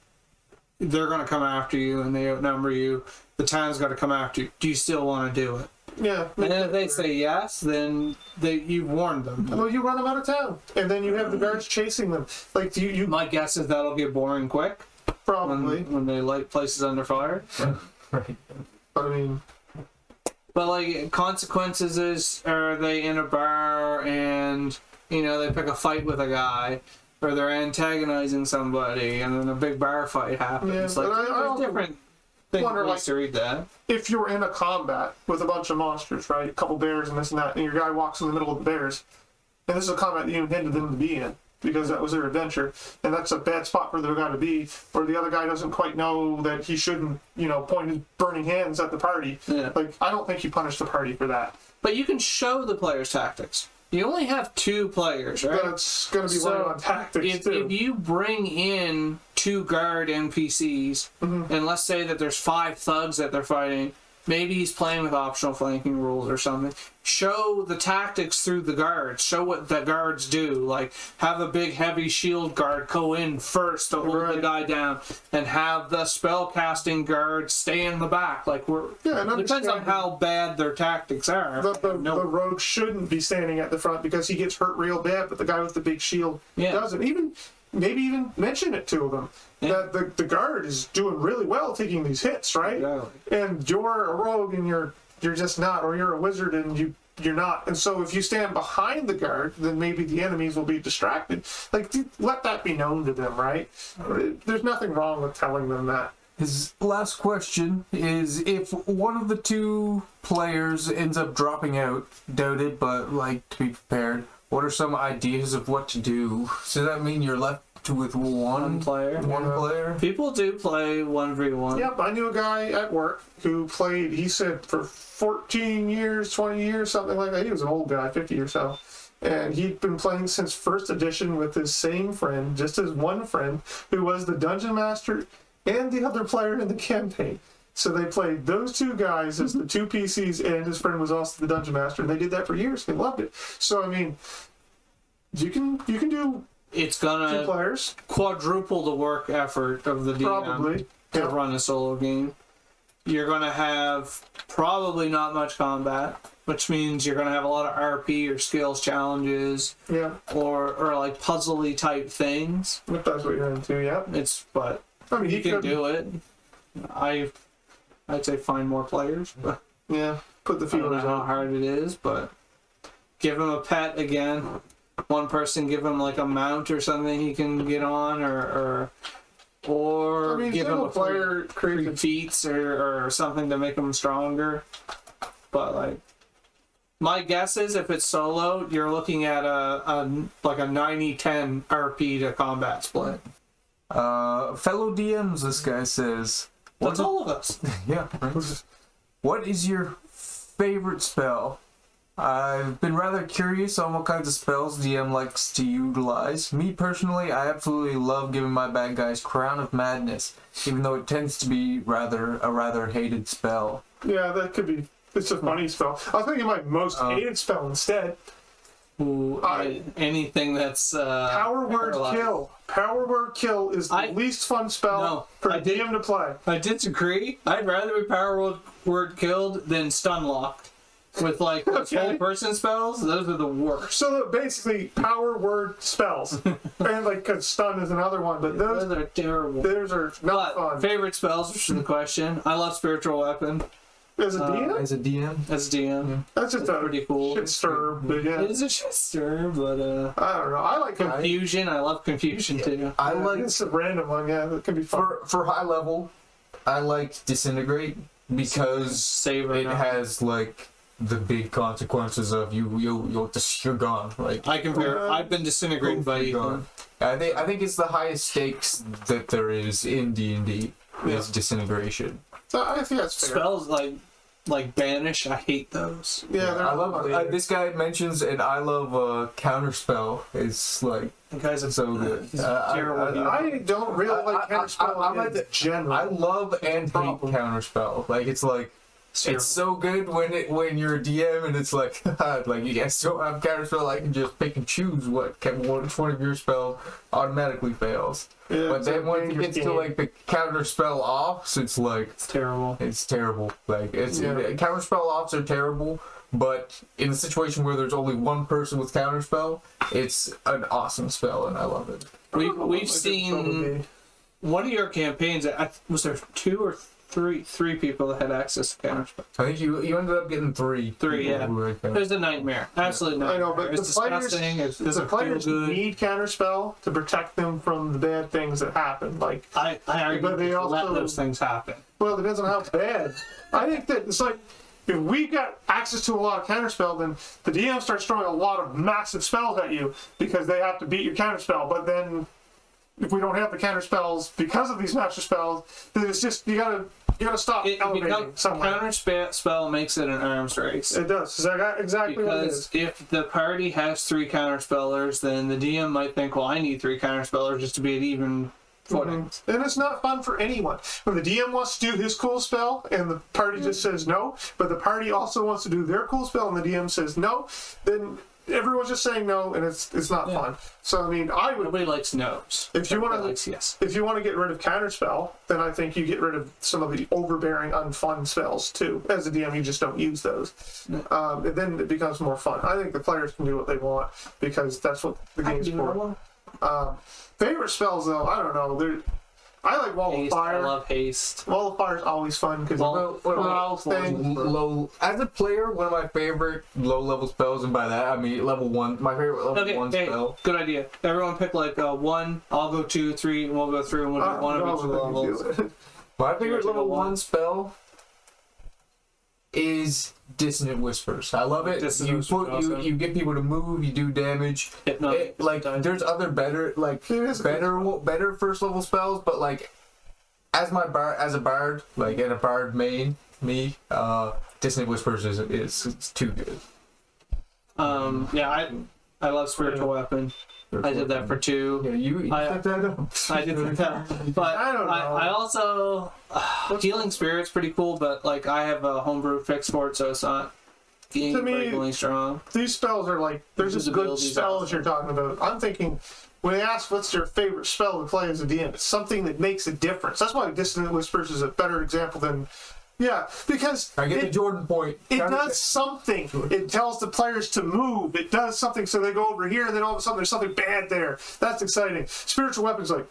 Speaker 2: they're gonna come after you, and they outnumber you. The town's got to come after you. Do you still want to do it?
Speaker 3: Yeah.
Speaker 2: And then if they say yes, then you've warned them.
Speaker 3: Well, you run them out of town, and then you have the guards chasing them. Like you
Speaker 2: My guess is that'll get boring quick
Speaker 3: probably.
Speaker 2: when they light places under fire.
Speaker 1: Right.
Speaker 3: But I mean,
Speaker 2: But like, consequences are they in a bar and they pick a fight with a guy, or they're antagonizing somebody and then a big bar fight happens.
Speaker 3: Yeah,
Speaker 2: like,
Speaker 3: but I
Speaker 2: there's
Speaker 3: also-
Speaker 2: different
Speaker 3: wonder, like,
Speaker 2: to read that.
Speaker 3: if you're in a combat with a bunch of monsters, right? A couple bears and this and that, and your guy walks in the middle of the bears, and this is a combat that you intended them to be in because that was their adventure, and that's a bad spot for the guy to be, or the other guy doesn't quite know that he shouldn't, point his burning hands at the party.
Speaker 2: Yeah.
Speaker 3: Like, I don't think you punish the party for that.
Speaker 2: But you can show the players' tactics. You only have 2 players, right?
Speaker 3: That's going to be running on tactics, too.
Speaker 2: If you bring in 2 guard NPCs, and let's say that there's 5 thugs that they're fighting, maybe he's playing with optional flanking rules or something. Show the tactics through the guards. Show what the guards do. Like, have a big heavy shield guard go in first to hold the guy down, and have the spell casting guard stay in the back. Like,
Speaker 3: and
Speaker 2: it depends on how bad their tactics are.
Speaker 3: The rogue shouldn't be standing at the front because he gets hurt real bad, but the guy with the big shield doesn't. Maybe even mention it to them that the guard is doing really well taking these hits, right?
Speaker 2: Exactly.
Speaker 3: And you're a rogue and you're just not, or you're a wizard and you're not. And so if you stand behind the guard, then maybe the enemies will be distracted. Like, let that be known to them, right? There's nothing wrong with telling them that.
Speaker 1: His last question is, if one of the 2 players ends up dropping out, doubted but like to be prepared, what are some ideas of what to do? So that mean you're left with one
Speaker 2: player?
Speaker 1: One player?
Speaker 2: People do play 1v1.
Speaker 3: Yep, I knew a guy at work who played, he said, for 14 years, 20 years, something like that. He was an old guy, 50 or so. And he'd been playing since first edition with his same friend, just his one friend, who was the dungeon master and the other player in the campaign. So they played those 2 guys as the 2 PCs, and his friend was also the dungeon master. And they did that for years. They loved it. So, I mean, you can do
Speaker 2: It's
Speaker 3: 2
Speaker 2: gonna
Speaker 3: players.
Speaker 2: quadruple the work effort of the DM
Speaker 3: Probably.
Speaker 2: to
Speaker 3: Yeah.
Speaker 2: run a solo game. You're gonna have probably not much combat, which means you're gonna have a lot of RP or skills challenges,
Speaker 3: Yeah,
Speaker 2: or like puzzly type things.
Speaker 3: if that's what you're into, yeah.
Speaker 2: But
Speaker 3: I mean,
Speaker 2: you can do it. I'd say find more players, but
Speaker 3: Yeah, put the
Speaker 2: I don't know
Speaker 3: feelers
Speaker 2: how
Speaker 3: out.
Speaker 2: hard it is. But give him a pet again. One person give him like a mount or something he can get on, or
Speaker 3: I mean,
Speaker 2: give him
Speaker 3: single
Speaker 2: a
Speaker 3: player
Speaker 2: free
Speaker 3: creates
Speaker 2: feats or something to make him stronger. But like, my guess is if it's solo, you're looking at a 90-10 RP to combat split.
Speaker 1: Fellow DMs, this guy says.
Speaker 2: That's all of us.
Speaker 1: Yeah. Right. What is your favorite spell? I've been rather curious on what kinds of spells DM likes to utilize. Me personally, I absolutely love giving my bad guys Crown of Madness, even though it tends to be a rather hated spell.
Speaker 3: Yeah, that could be. It's a funny spell. I was thinking my most hated spell instead.
Speaker 2: Ooh, anything that's
Speaker 3: Power word
Speaker 2: paralyzed.
Speaker 3: kill. Power word kill is the least fun spell
Speaker 2: No,
Speaker 3: for
Speaker 2: I
Speaker 3: a DM to play.
Speaker 2: I disagree. I'd rather be power word killed than stun locked. With like whole person spells, those are the worst.
Speaker 3: So basically, power word spells, and like 'cause stun is another one, but
Speaker 2: Those
Speaker 3: those
Speaker 2: are terrible.
Speaker 3: are not
Speaker 2: But
Speaker 3: fun.
Speaker 2: favorite spells, which is the question. I love spiritual weapon
Speaker 3: As a DM,
Speaker 1: As a DM?
Speaker 2: as DM.
Speaker 3: that's just a
Speaker 2: pretty cool.
Speaker 3: shit stir. But yeah,
Speaker 2: It is a shit stir, but
Speaker 3: I don't know. I like
Speaker 2: confusion. I love confusion too.
Speaker 1: I like
Speaker 3: it's a random one. Yeah, that can be fun.
Speaker 1: for high level. I like Disintegrate because
Speaker 2: Savor.
Speaker 1: it has like the big consequences of you're gone. Like
Speaker 2: I compare. I've been disintegrated by
Speaker 1: you're
Speaker 2: Ethan.
Speaker 1: gone. I think it's the highest stakes that there is in D&D is disintegration.
Speaker 3: So I think that's fair.
Speaker 2: Spells like banish. I hate those.
Speaker 3: Yeah, they're
Speaker 1: I love
Speaker 3: fun.
Speaker 1: this guy mentions, and I love counterspell. It's like
Speaker 2: The guys are
Speaker 1: so good.
Speaker 2: terrible.
Speaker 3: I don't really like counterspell
Speaker 1: I like
Speaker 3: in general.
Speaker 1: I love and hate
Speaker 3: problem.
Speaker 1: counterspell. Like it's like it's so good when you're a DM and it's like like you guys don't have counterspell. I can just pick and choose which one of your spells automatically fails.
Speaker 3: Yeah,
Speaker 1: But
Speaker 3: it's
Speaker 1: then
Speaker 3: a
Speaker 1: when it
Speaker 3: dangerous
Speaker 1: gets to
Speaker 3: game.
Speaker 1: like the counterspell offs, it's like
Speaker 2: It's terrible.
Speaker 1: it's terrible. Like it's
Speaker 3: Yeah.
Speaker 1: counterspell offs are terrible. But in a situation where there's only one person with counterspell, it's an awesome spell and I love it.
Speaker 2: We've seen one of your campaigns. Was there 2 or three people that had access to counterspell.
Speaker 1: I think you ended up getting 3.
Speaker 2: Three, yeah.
Speaker 1: Right there.
Speaker 2: It was a nightmare. Absolute nightmare.
Speaker 3: I know, but
Speaker 2: it's
Speaker 3: the players,
Speaker 2: disgusting. It
Speaker 3: the
Speaker 2: doesn't feel
Speaker 3: players
Speaker 2: good.
Speaker 3: need counterspell to protect them from the bad things that happen. Like,
Speaker 2: I argue
Speaker 3: but they
Speaker 2: to let
Speaker 3: also-
Speaker 2: those things happen.
Speaker 3: well, it depends on how bad. I think that it's like, if we got access to a lot of counterspell, then the DM starts throwing a lot of massive spells at you because they have to beat your counterspell. But then, if we don't have the counterspells because of these master spells, then it's just you gotta stop
Speaker 2: It
Speaker 3: elevating
Speaker 2: becomes
Speaker 3: somewhere.
Speaker 2: counterspell makes it an arms race.
Speaker 3: It does. Is that exactly what it
Speaker 2: Because
Speaker 3: is?
Speaker 2: if the party has 3 counterspellers, then the DM might think, well, I need 3 counterspellers just to be at even footing.
Speaker 3: And it's not fun for anyone. When the DM wants to do his cool spell and the party just says no, but the party also wants to do their cool spell and the DM says no, then everyone's just saying no, and it's not fun. So I mean, I would,
Speaker 2: Nobody likes no's.
Speaker 3: if you want
Speaker 2: Everybody
Speaker 3: to
Speaker 2: likes yes.
Speaker 3: if you want to get rid of counterspell, then I think you get rid of some of the overbearing, unfun spells too. As a DM, you just don't use those, and then it becomes more fun. I think the players can do what they want because that's what the game's for. Favorite spells though, I don't know. I like Wall of
Speaker 2: Haste, I
Speaker 3: Fire.
Speaker 2: love haste.
Speaker 3: Wall of Fire is always fun because
Speaker 1: Low, as a player, one of my favorite low level spells, and by that I mean level 1. My favorite level
Speaker 2: Okay,
Speaker 1: 1
Speaker 2: hey,
Speaker 1: spell.
Speaker 2: good idea. Everyone pick like 1, I'll go 2, 3, and we'll go through and we'll do one of each of the levels.
Speaker 1: My
Speaker 2: Here,
Speaker 1: favorite
Speaker 2: take a
Speaker 1: level
Speaker 2: 1.
Speaker 1: 1 spell is Dissonant Whispers. I love it.
Speaker 2: Dissonant
Speaker 1: You
Speaker 2: Whispers
Speaker 1: put
Speaker 2: awesome.
Speaker 1: you get people to move. You do damage.
Speaker 2: Hypnotic.
Speaker 1: Like there's other better
Speaker 3: It is
Speaker 1: better first level spells, but like as a bard, like in a bard main, Dissonant Whispers is it's too good.
Speaker 2: Yeah, I love spiritual weapon. I did that for 2.
Speaker 1: Yeah, you set that up.
Speaker 2: I did that, but
Speaker 3: I don't know.
Speaker 2: I also healing spirit's pretty cool. But like I have a homebrew fix for it, so it's not
Speaker 3: To me,
Speaker 2: breakingly strong.
Speaker 3: These spells are like they're just good
Speaker 2: Invisibility's
Speaker 3: spells
Speaker 2: awesome.
Speaker 3: you're talking about. I'm thinking when they ask what's your favorite spell to play as a DM, it's something that makes a difference. That's why Dissonant Whispers is a better example than because
Speaker 1: I get the Jordan point.
Speaker 3: it does something. It tells the players to move. It does something so they go over here and then all of a sudden there's something bad there. That's exciting. Spiritual weapons like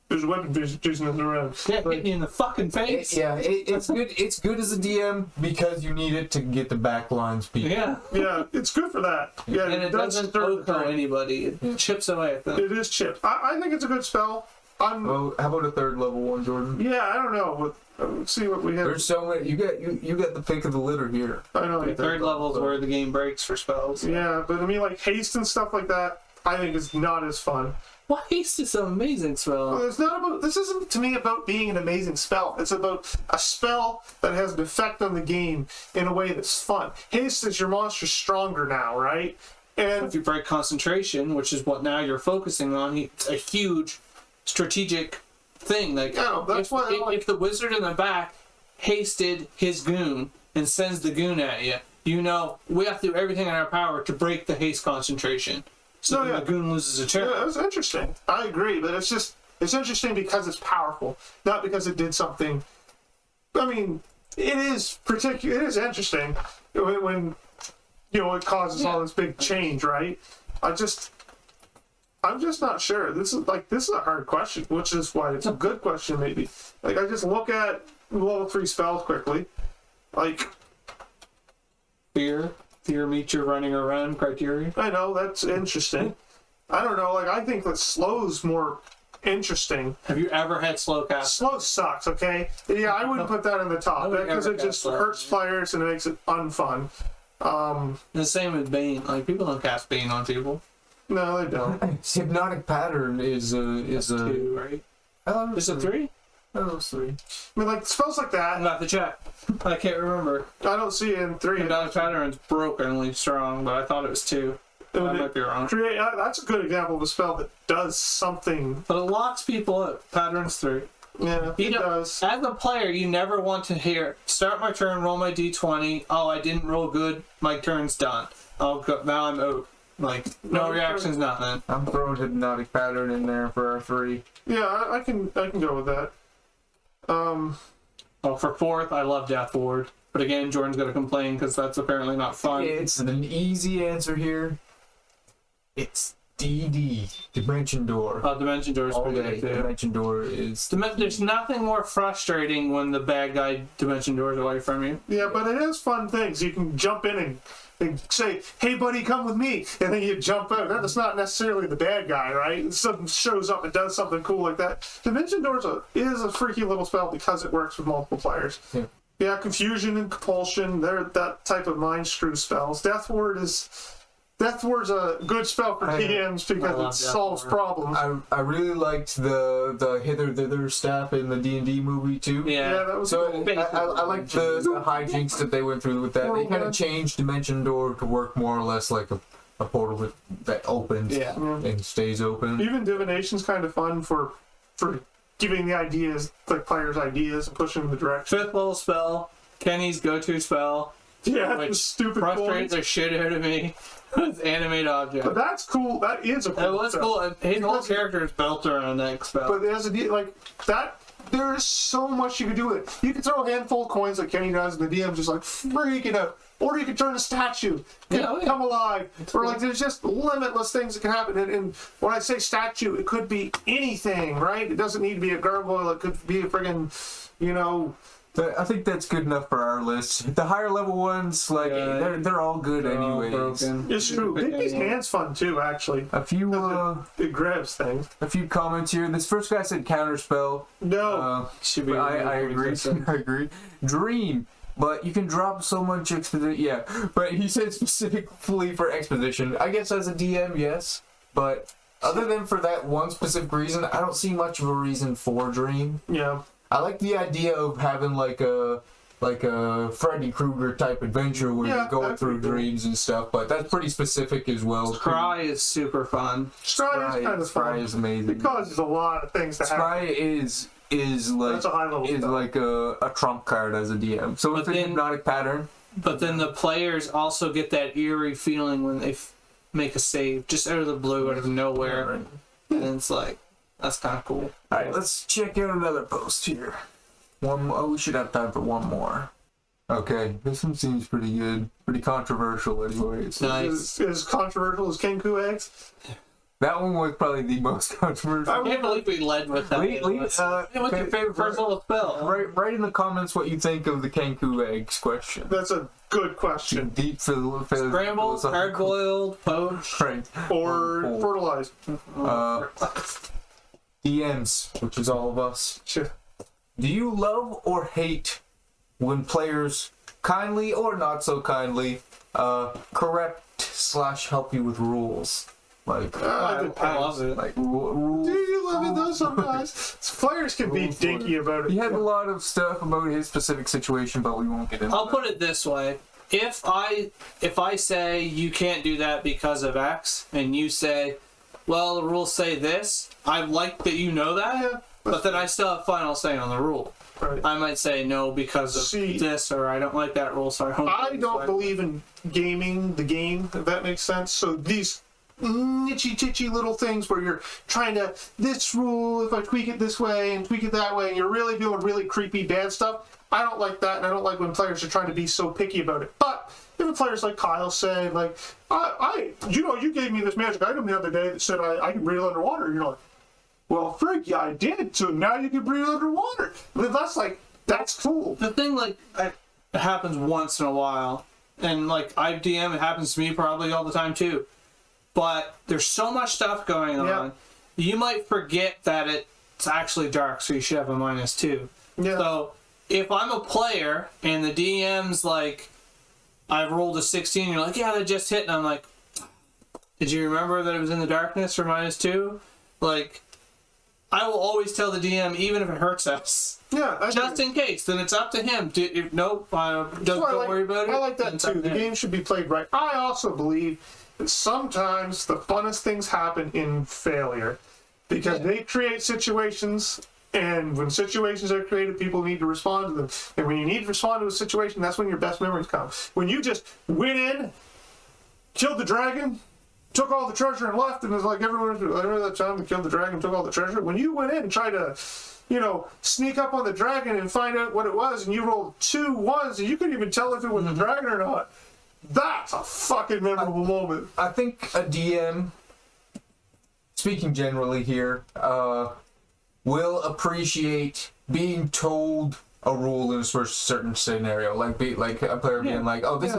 Speaker 3: there's a weapon chasing us around.
Speaker 2: Yeah, hit me in the fucking face.
Speaker 1: It's good. It's good as a DM because you need it to get the backline speed.
Speaker 2: Yeah.
Speaker 3: Yeah, it's good for that. Yeah,
Speaker 2: And it
Speaker 3: does
Speaker 2: doesn't
Speaker 3: stir the
Speaker 2: OHKO
Speaker 3: thing.
Speaker 2: anybody. It chips away at them.
Speaker 3: It is chipped. I think it's a good spell.
Speaker 1: Well, how about a third level 1, Jordan?
Speaker 3: Yeah, I don't know. Let's see what we have.
Speaker 1: There's so many. You got the pick of the litter here.
Speaker 3: I know.
Speaker 2: The third level is where the game breaks for spells.
Speaker 3: Yeah, but I mean, like haste and stuff like that, I think is not as fun.
Speaker 2: Well, haste is an amazing spell.
Speaker 3: Well, it's not about. This isn't to me about being an amazing spell. It's about a spell that has an effect on the game in a way that's fun. Haste is your monster's stronger now, right? And
Speaker 2: If you break concentration, which is what now you're focusing on, it's a huge strategic thing. Like
Speaker 3: Yeah, that's
Speaker 2: if,
Speaker 3: why I
Speaker 2: if,
Speaker 3: like-
Speaker 2: if the wizard in the back hasted his goon and sends the goon at you, you know we have to do everything in our power to break the haste concentration. So
Speaker 3: No,
Speaker 2: then
Speaker 3: yeah.
Speaker 2: the goon loses a turn.
Speaker 3: yeah, it's interesting. I agree, but it's interesting because it's powerful, not because it did something. I mean, it is interesting when it causes all this big change, right? I'm just not sure. This is a hard question, which is why it's a good question, maybe. Like, I just look at level 3 spells quickly. Like,
Speaker 2: Fear meets your running around criteria.
Speaker 3: I know, that's interesting. I don't know, like, I think that slow's more interesting.
Speaker 2: Have you ever had slow cast?
Speaker 3: Slow sucks, okay? Yeah, I wouldn't put that in the top
Speaker 2: Nobody
Speaker 3: because
Speaker 2: ever
Speaker 3: it just
Speaker 2: cast slow.
Speaker 3: hurts players and it makes it unfun.
Speaker 2: The same with Bane. Like people don't cast Bane on people.
Speaker 3: No, they don't.
Speaker 1: Hypnotic Pattern is a
Speaker 2: 2, right?
Speaker 1: Oh,
Speaker 2: Is it 3?
Speaker 1: Oh, 3.
Speaker 3: I mean, like, spells like that,
Speaker 2: I'm about to check. I can't remember.
Speaker 3: I don't see it in 3.
Speaker 2: Hypnotic Pattern's brokenly strong, but I thought it was 2. I might be wrong.
Speaker 3: That's a good example of a spell that does something.
Speaker 2: But it locks people up. Pattern's 3.
Speaker 3: Yeah,
Speaker 2: You
Speaker 3: it
Speaker 2: know,
Speaker 3: does.
Speaker 2: as a player, you never want to hear, start my turn, roll my d20. Oh, I didn't roll good. My turn's done. Oh, now I'm out. Like, no reactions, nothing.
Speaker 1: I'm throwing Hypnotic Pattern in there for our 3.
Speaker 3: Yeah, I can go with that.
Speaker 2: Oh, for 4th, I love Death Ward. But again, Jordan's going to complain because that's apparently not fun.
Speaker 1: It's an easy answer here. It's DD, Dimension Door.
Speaker 2: Dimension Door is
Speaker 1: All
Speaker 2: pretty
Speaker 1: day,
Speaker 2: good too.
Speaker 1: Dimension Door is.
Speaker 2: There's nothing more frustrating when the bad guy Dimension Doors away from you.
Speaker 3: Yeah, but it has fun things. You can jump in and say, "Hey, buddy, come with me," and then you jump out. That's not necessarily the bad guy, right? Something shows up and does something cool like that. Dimension Doors is a freaky little spell because it works with multiple players.
Speaker 1: Yeah.
Speaker 3: Yeah, Confusion and Compulsion, they're that type of mind screw spells. Death Ward's a good spell for DMs
Speaker 2: I
Speaker 3: because
Speaker 2: love
Speaker 3: it
Speaker 2: Death
Speaker 3: solves
Speaker 2: Ward.
Speaker 3: problems.
Speaker 1: I really liked the hither thither staff in the D&D movie too.
Speaker 3: Yeah, that was
Speaker 1: So
Speaker 3: cool.
Speaker 1: I like the hijinks that they went through with that. They kind of changed Dimension Door to work more or less like a portal that opens
Speaker 2: Yeah.
Speaker 1: and stays open.
Speaker 3: Even Divination's kind of fun for giving the ideas, like players' ideas, and pushing them in the direction.
Speaker 2: 5th level spell, Kenny's go-to spell,
Speaker 3: Yeah,
Speaker 2: which
Speaker 3: the stupid
Speaker 2: frustrates
Speaker 3: coins.
Speaker 2: the shit out of me. With Animate Object.
Speaker 3: But that's cool. That is a cool
Speaker 2: That was
Speaker 3: spell.
Speaker 2: cool. And his whole character is built around that spell.
Speaker 3: But as a like that, there's so much you can do with it. You can throw a handful of coins like Kenny does, and the DM's just like freaking out. Or you can turn a statue,
Speaker 2: Yeah, yeah.
Speaker 3: come alive. Or like there's just limitless things that can happen. And when I say statue, it could be anything, right? It doesn't need to be a gargoyle. It could be a friggin',
Speaker 1: I think that's good enough for our list. The higher level ones, like
Speaker 2: Yeah,
Speaker 1: they're all good
Speaker 2: They're all
Speaker 1: anyways.
Speaker 2: broken.
Speaker 3: It's true. Digby's hand's fun too, actually.
Speaker 1: A few
Speaker 3: It grabs things.
Speaker 1: a few comments here. This first guy said counterspell.
Speaker 3: No.
Speaker 2: Should be
Speaker 1: I agree. I agree. Dream. But you can drop so much exposition. Yeah, but he said specifically for exposition. I guess as a DM, yes. But other than for that one specific reason, I don't see much of a reason for Dream.
Speaker 3: Yeah.
Speaker 1: I like the idea of having like a Freddy Krueger type adventure where
Speaker 3: Yeah,
Speaker 1: you're going
Speaker 3: that'd be
Speaker 1: through
Speaker 3: cool.
Speaker 1: dreams and stuff. But that's pretty specific as well.
Speaker 2: Cry is super fun.
Speaker 3: Scry is kind of
Speaker 1: Scry
Speaker 3: fun.
Speaker 1: is amazing.
Speaker 3: It causes a lot of things to happen.
Speaker 1: Scry is like
Speaker 3: That's a high level spell.
Speaker 1: like a trump card as a DM. So it's
Speaker 2: But
Speaker 1: a
Speaker 2: then-
Speaker 1: hypnotic pattern.
Speaker 2: But then the players also get that eerie feeling when they make a save just out of the blue, out of nowhere. And it's like, that's kind of cool.
Speaker 1: All right, let's check out another post here. One more. Oh, we should have time for one more. Okay, this one seems pretty good. Pretty controversial, anyways.
Speaker 2: Nice.
Speaker 3: As controversial as Kenku eggs.
Speaker 1: That one was probably the most controversial.
Speaker 2: I can't believe we led with that.
Speaker 1: Wait,
Speaker 2: What's your favorite first level spell?
Speaker 1: Write in the comments what you think of the Kenku eggs question.
Speaker 3: That's a good question.
Speaker 1: Deep
Speaker 2: Scrambled,
Speaker 1: philosophical-
Speaker 2: hard boiled, poached.
Speaker 1: Right.
Speaker 3: Or
Speaker 1: Oh.
Speaker 3: fertilized.
Speaker 1: DMs, which is all of us.
Speaker 3: Shit.
Speaker 1: Do you love or hate when players kindly or not so kindly correct/help you with rules? Like,
Speaker 2: I love it.
Speaker 1: like rules.
Speaker 3: Do you love it though sometimes? Players can be dinky about it.
Speaker 1: He had a lot of stuff about his specific situation, but we won't get into
Speaker 2: I'll
Speaker 1: that.
Speaker 2: put it this way. If I say you can't do that because of X, and you say, well, the rules say this, I like that you know that,
Speaker 3: Yeah,
Speaker 2: but then I still have final say on the rule.
Speaker 3: Right.
Speaker 2: I might say no because of
Speaker 3: See-
Speaker 2: this, or I don't like that rule, so I don't.
Speaker 3: I don't believe in gaming the game, if that makes sense. So these nitchy titchy little things where you're trying to, this rule, if I tweak it this way and tweak it that way, and you're really doing really creepy bad stuff, I don't like that, and I don't like when players are trying to be so picky about it. But even players like Kyle say, like, you gave me this magic item the other day that said I can breathe underwater. And you're like, well, frig, yeah, I did, so now you can breathe underwater. That's like, that's cool.
Speaker 2: The thing, like, it happens once in a while, and like I DM, it happens to me probably all the time too. But there's so much stuff going on,
Speaker 3: Yeah.
Speaker 2: you might forget that it's actually dark, so you should have a -2.
Speaker 3: Yeah.
Speaker 2: So if I'm a player and the DM's like, I've rolled a 16, you're like, yeah, that just hit, and I'm like, did you remember that it was in the darkness for -2? Like, I will always tell the DM, even if it hurts us.
Speaker 3: Yeah,
Speaker 2: Just in case, then it's up to him. Nope, don't
Speaker 3: So I like-
Speaker 2: worry about it.
Speaker 3: I like that
Speaker 2: It's up
Speaker 3: too.
Speaker 2: to
Speaker 3: The
Speaker 2: him.
Speaker 3: game should be played right. I also believe that sometimes the funnest things happen in failure because they create situations, and when situations are created, people need to respond to them. And when you need to respond to a situation, that's when your best memories come. When you just went in, killed the dragon, took all the treasure and left, and it's like everyone was, I remember that time we killed the dragon, took all the treasure. When you went in and tried to, sneak up on the dragon and find out what it was, and you rolled 2 1s, and you couldn't even tell if it was a dragon or not. That's a fucking memorable moment.
Speaker 1: I think a DM speaking generally here, will appreciate being told a rule in a certain scenario, like a player being like, "Oh, this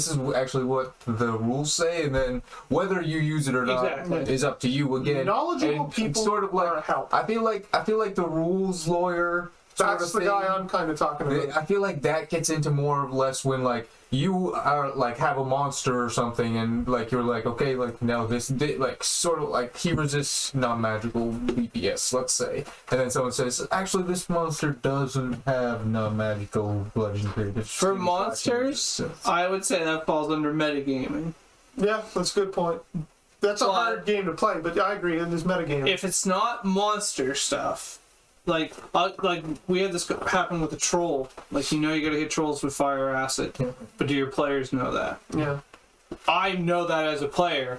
Speaker 1: is actually what the rules say," and then whether you use it or not
Speaker 2: Exactly.
Speaker 1: is up to you. Again,
Speaker 3: Knowledgeable
Speaker 1: and
Speaker 3: people
Speaker 1: sort of
Speaker 3: are a
Speaker 1: like
Speaker 3: help.
Speaker 1: I feel like the rules lawyer. Sort
Speaker 3: That's
Speaker 1: of
Speaker 3: the guy
Speaker 1: thing,
Speaker 3: I'm kind of talking about.
Speaker 1: I feel like that gets into more or less when like you are like have a monster or something and like you're like, okay, like now like sort of like he resists non-magical BPS, let's say, and then someone says actually this monster doesn't have non-magical bludgeon period.
Speaker 2: For monsters, I would say that falls under metagaming.
Speaker 3: Yeah, that's a good point. That's a
Speaker 2: But-
Speaker 3: hard game to play, but I agree, it is metagame.
Speaker 2: If it's not monster stuff, like we had this happen with the troll. Like, you know, you gotta hit trolls with fire or acid, but do your players know that?
Speaker 3: Yeah.
Speaker 2: I know that as a player.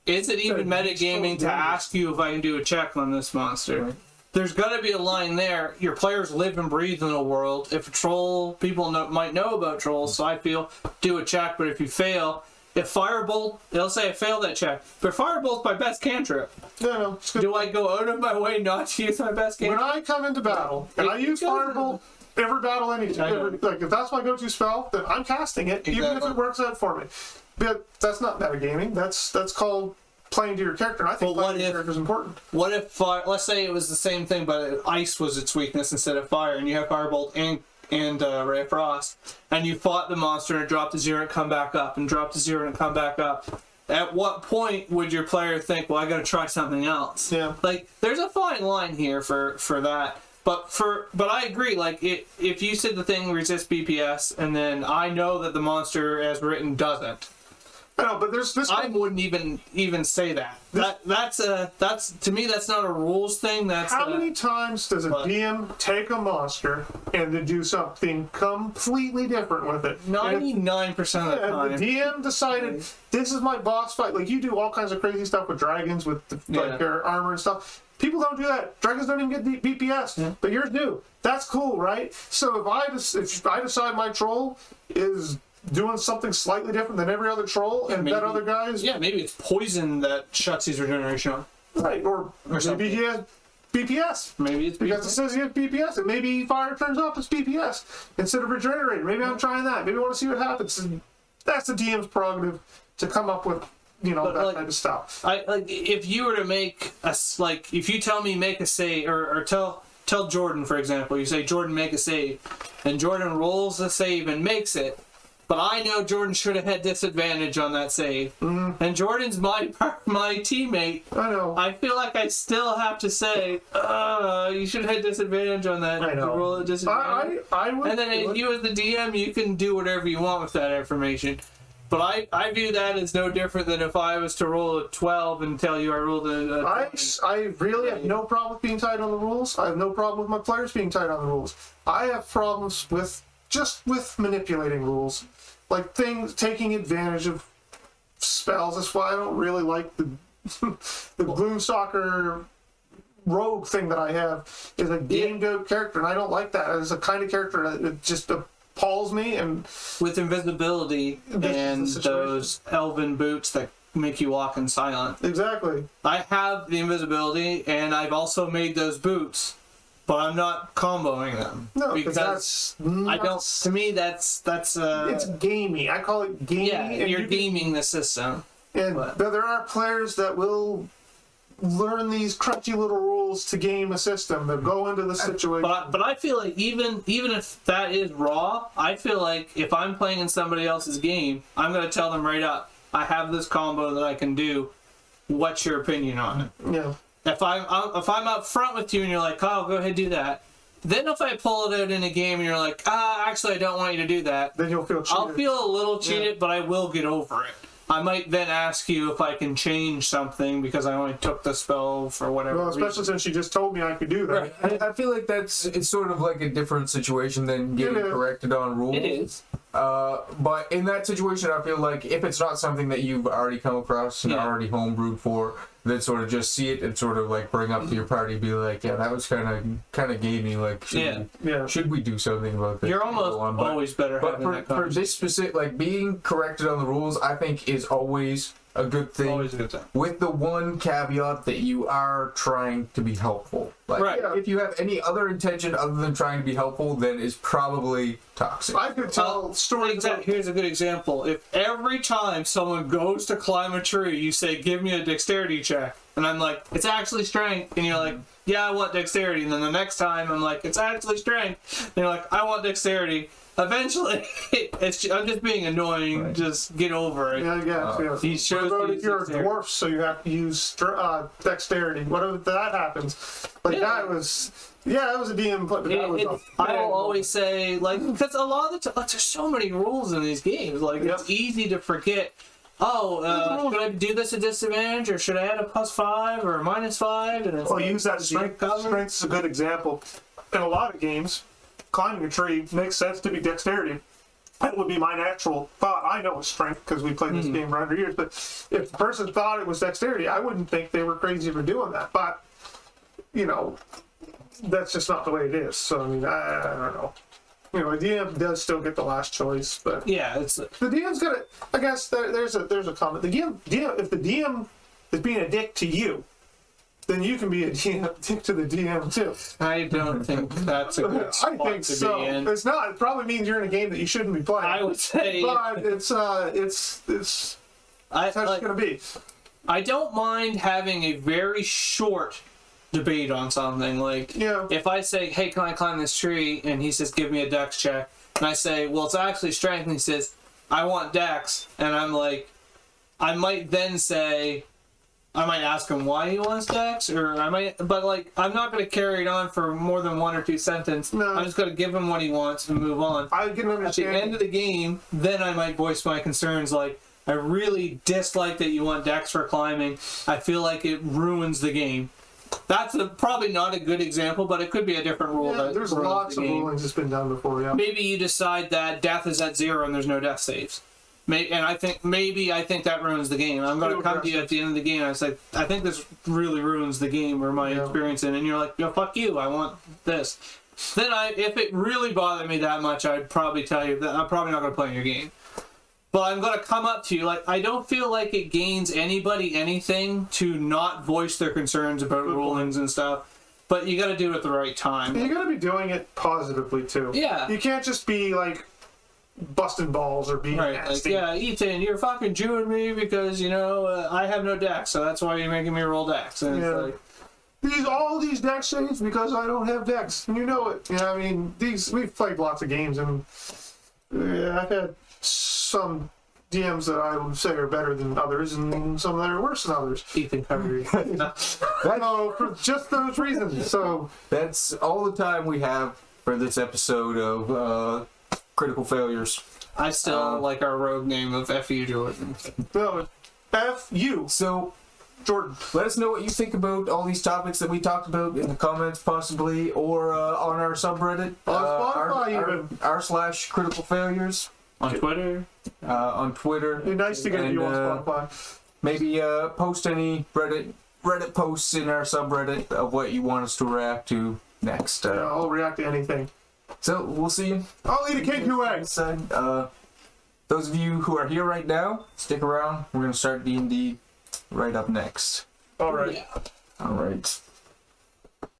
Speaker 2: Is it even metagaming to ask you if I can do a check on this monster?
Speaker 1: Right.
Speaker 2: There's gotta be a line there. Your players live and breathe in the world. If a troll, people might know about trolls, so I feel do a check, but if you fail, if Firebolt, they'll say I failed that check, but Firebolt's my best cantrip.
Speaker 3: Yeah, no, it's good.
Speaker 2: Do I go out of my way not to use my best
Speaker 3: When
Speaker 2: cantrip?
Speaker 3: I come into battle, and I use Firebolt every battle anytime, like if that's my go-to spell, then I'm casting it, even if
Speaker 2: Exactly.
Speaker 3: it works out for me. But that's not metagaming. That's called playing to your character. And I think
Speaker 2: But what
Speaker 3: playing to your
Speaker 2: if-
Speaker 3: character is important.
Speaker 2: What if fire? Let's say it was the same thing, but ice was its weakness instead of fire, and you have Firebolt and Ray of Frost, and you fought the monster and it dropped to 0 and come back up, and dropped to 0 and come back up. At what point would your player think, well, I got to try something else?
Speaker 3: Yeah.
Speaker 2: Like, there's a fine line here for that. But I agree. Like, if you said the thing resists BPS, and then I know that the monster as written doesn't,
Speaker 3: I know, but there's this.
Speaker 2: I wouldn't even say that. That's to me, that's not a rules thing. That's
Speaker 3: How many times does a DM take a monster and then do something completely different with it?
Speaker 2: 99% of the
Speaker 3: And
Speaker 2: time.
Speaker 3: the DM decided this is my boss fight. Like you do all kinds of crazy stuff with dragons, with like
Speaker 2: Yeah.
Speaker 3: their armor and stuff. People don't do that. Dragons don't even get BPS, but yours do. That's cool, right? So if I decide my troll is doing something slightly different than every other troll, and
Speaker 2: maybe.
Speaker 3: that other guy is
Speaker 2: Maybe it's poison that shuts his regeneration on.
Speaker 3: right, or
Speaker 2: something.
Speaker 3: maybe he has BPS.
Speaker 2: Maybe it's
Speaker 3: Because it says he has BPS, and maybe fire turns off his BPS instead of regenerating. Maybe I'm trying that. Maybe I want to see what happens. And that's the DM's prerogative to come up with,
Speaker 2: But,
Speaker 3: that
Speaker 2: like,
Speaker 3: type of stuff.
Speaker 2: I like if you were to make if you tell me make a save or tell Jordan, for example, you say Jordan make a save, and Jordan rolls the save and makes it, but I know Jordan should have had disadvantage on that save, and Jordan's my teammate.
Speaker 3: I know.
Speaker 2: I feel like I still have to say, you should have had disadvantage on that.
Speaker 3: I know.
Speaker 2: Roll a disadvantage.
Speaker 3: I would.
Speaker 2: And then if you as the DM, you can do whatever you want with that information. But I view that as no different than if I was to roll a 12 and tell you I rolled a
Speaker 3: I really have no problem with being tight on the rules. I have no problem with my players being tight on the rules. I have problems with manipulating rules, like things taking advantage of spells. That's why I don't really like the Gloomstalker rogue thing that I have is a game goat character, and I don't like that. It's a kind of character that it just appalls me. And
Speaker 2: with invisibility
Speaker 3: This is
Speaker 2: and
Speaker 3: the situation.
Speaker 2: those elven boots that make you walk in silent.
Speaker 3: exactly,
Speaker 2: I have the invisibility, and I've also made those boots, but I'm not comboing them
Speaker 3: no,
Speaker 2: because
Speaker 3: that's
Speaker 2: I don't. To me, that's
Speaker 3: It's gamey. I call it gamey.
Speaker 2: yeah.
Speaker 3: and
Speaker 2: You're
Speaker 3: you can-
Speaker 2: gaming the system.
Speaker 3: And
Speaker 2: But-
Speaker 3: there are players that will learn these crunchy little rules to game a system that go into the situation.
Speaker 2: But I feel like even if that is raw, I feel like if I'm playing in somebody else's game, I'm gonna tell them right up, I have this combo that I can do. What's your opinion on it?
Speaker 3: Yeah.
Speaker 2: If I'm up front with you and you're like, oh, go ahead, do that. Then if I pull it out in a game and you're like, actually I don't want you to do that,
Speaker 3: Then you'll feel cheated.
Speaker 2: I'll feel a little cheated, but I will get over it. I might then ask you if I can change something because I only took the spell for whatever
Speaker 3: Well, especially
Speaker 2: reason.
Speaker 3: since she just told me I could do that.
Speaker 1: I feel like it's sort of like a different situation than getting
Speaker 3: It is.
Speaker 1: corrected on rules.
Speaker 2: It is.
Speaker 1: But in that situation, I feel like if it's not something that you've already come across and
Speaker 2: Yeah.
Speaker 1: already homebrewed for, then sort of just see it and sort of like bring up to your party, be like, yeah, that was kind of gamey. Like,
Speaker 3: Yeah.
Speaker 1: should we do something about this?
Speaker 2: You're
Speaker 1: and go
Speaker 2: almost
Speaker 1: on? But-
Speaker 2: always better
Speaker 1: But
Speaker 2: having
Speaker 1: for,
Speaker 2: that
Speaker 1: for
Speaker 2: conversation.
Speaker 1: this specific, like being corrected on the rules, I think is always a good thing.
Speaker 2: Always a good thing.
Speaker 1: With the one caveat that you are trying to be helpful. Like,
Speaker 2: Right.
Speaker 1: if you have any other intention other than trying to be helpful, then it's probably toxic.
Speaker 3: I could tell stories.
Speaker 2: Here's a good example. If every time someone goes to climb a tree, you say, "Give me a dexterity check," and I'm like, "It's actually strength," and you're like, "Yeah, I want dexterity," and then the next time I'm like, "It's actually strength," and you're like, "I want dexterity." Eventually, I'm just being annoying.
Speaker 1: Right.
Speaker 2: Just get over it.
Speaker 3: Yeah.
Speaker 2: He shows
Speaker 3: What about
Speaker 2: you
Speaker 3: if you're a
Speaker 2: dexterity.
Speaker 3: dwarf, so you have to use dexterity? What if that happens? Like
Speaker 2: Yeah.
Speaker 3: that was, that was a DM, but that was
Speaker 2: I will always say, like, because a lot of the time, like, there's so many rules in these games. Like,
Speaker 3: Yep.
Speaker 2: it's easy to forget. Oh, should I do this at disadvantage, or should I add a +5 or a -5? And it's
Speaker 3: Well,
Speaker 2: like,
Speaker 3: use that
Speaker 2: is your
Speaker 3: strength.
Speaker 2: cover?
Speaker 3: Strength is a good example. In a lot of games, climbing a tree makes sense to be dexterity. That would be my natural thought. I know it's strength because we played this game for 100 years. But if the person thought it was dexterity, I wouldn't think they were crazy for doing that. But, that's just not the way it is. So, I mean, I don't know. The DM does still get the last choice, but
Speaker 2: Yeah, it's
Speaker 3: the DM's got to. I guess there's a comment. The DM, if the DM is being a dick to you, then you can be a dick to the DM too.
Speaker 2: I don't think that's a good
Speaker 3: I
Speaker 2: spot
Speaker 3: think
Speaker 2: to
Speaker 3: so.
Speaker 2: be in.
Speaker 3: It's not. It probably means you're in a game that you shouldn't be playing.
Speaker 2: I would say
Speaker 3: But it's that's how it's gonna be.
Speaker 2: I don't mind having a very short debate on something. Like,
Speaker 3: Yeah.
Speaker 2: if I say, "Hey, can I climb this tree?" and he says, "Give me a dex check," and I say, "Well, it's actually strength," and he says, "I want dex," and I'm like, I might then say, I might ask him why he wants dex, or I might, but like, I'm not going to carry it on for more than 1 or 2 sentences.
Speaker 3: No.
Speaker 2: I'm just going to give him what he wants and move on.
Speaker 3: I can
Speaker 2: At the
Speaker 3: understand.
Speaker 2: end of the game, then I might voice my concerns, like, I really dislike that you want dex for climbing. I feel like it ruins the game. That's probably not a good example, but it could be a different rule.
Speaker 3: Yeah,
Speaker 2: that
Speaker 3: there's
Speaker 2: ruins
Speaker 3: lots
Speaker 2: the
Speaker 3: of
Speaker 2: game.
Speaker 3: rulings that's been done before. Yeah.
Speaker 2: Maybe you decide that death is at 0 and there's no death saves. And I think that ruins the game. I'm going to come to you at the end of the game and I say, I think this really ruins the game or my experience in it. And you're like, "No, fuck you. I want this." Then if it really bothered me that much, I'd probably tell you that I'm probably not going to play in your game. But I'm going to come up to you. Like, I don't feel like it gains anybody anything to not voice their concerns about rulings and stuff. But you got to do it at the right time.
Speaker 3: You got to be doing it positively too.
Speaker 2: Yeah.
Speaker 3: You can't just be like busting balls or being
Speaker 2: Right, like,
Speaker 3: nasty.
Speaker 2: yeah, Ethan, you're fucking Jewing me because, I have no dex, so that's why you're making me roll dex. And
Speaker 3: Yeah.
Speaker 2: it's like,
Speaker 3: All these dex saves because I don't have dex, and you know it. I mean, we've played lots of games, and I've had some DMs that I would say are better than others, and some that are worse than others.
Speaker 2: Ethan covered.
Speaker 3: So for just those reasons. So
Speaker 1: That's all the time we have for this episode of Critical Failures.
Speaker 2: I still like our rogue name of F.U. Jordan.
Speaker 3: no, F you,
Speaker 1: So
Speaker 3: Jordan.
Speaker 1: let us know what you think about all these topics that we talked about in the comments, possibly, or on our subreddit.
Speaker 3: On Spotify, even.
Speaker 1: r/Critical Failures
Speaker 2: On Twitter.
Speaker 1: on Twitter.
Speaker 3: It'd be nice to get
Speaker 1: And,
Speaker 3: you on Spotify.
Speaker 1: Maybe post any Reddit posts in our subreddit of what you want us to react to next.
Speaker 3: I'll react to anything.
Speaker 1: So we'll see you.
Speaker 3: I'll eat a cake away.
Speaker 1: Inside. Those of you who are here right now, stick around. We're gonna start D&D right up next.
Speaker 3: All right.
Speaker 2: Yeah.
Speaker 1: All right.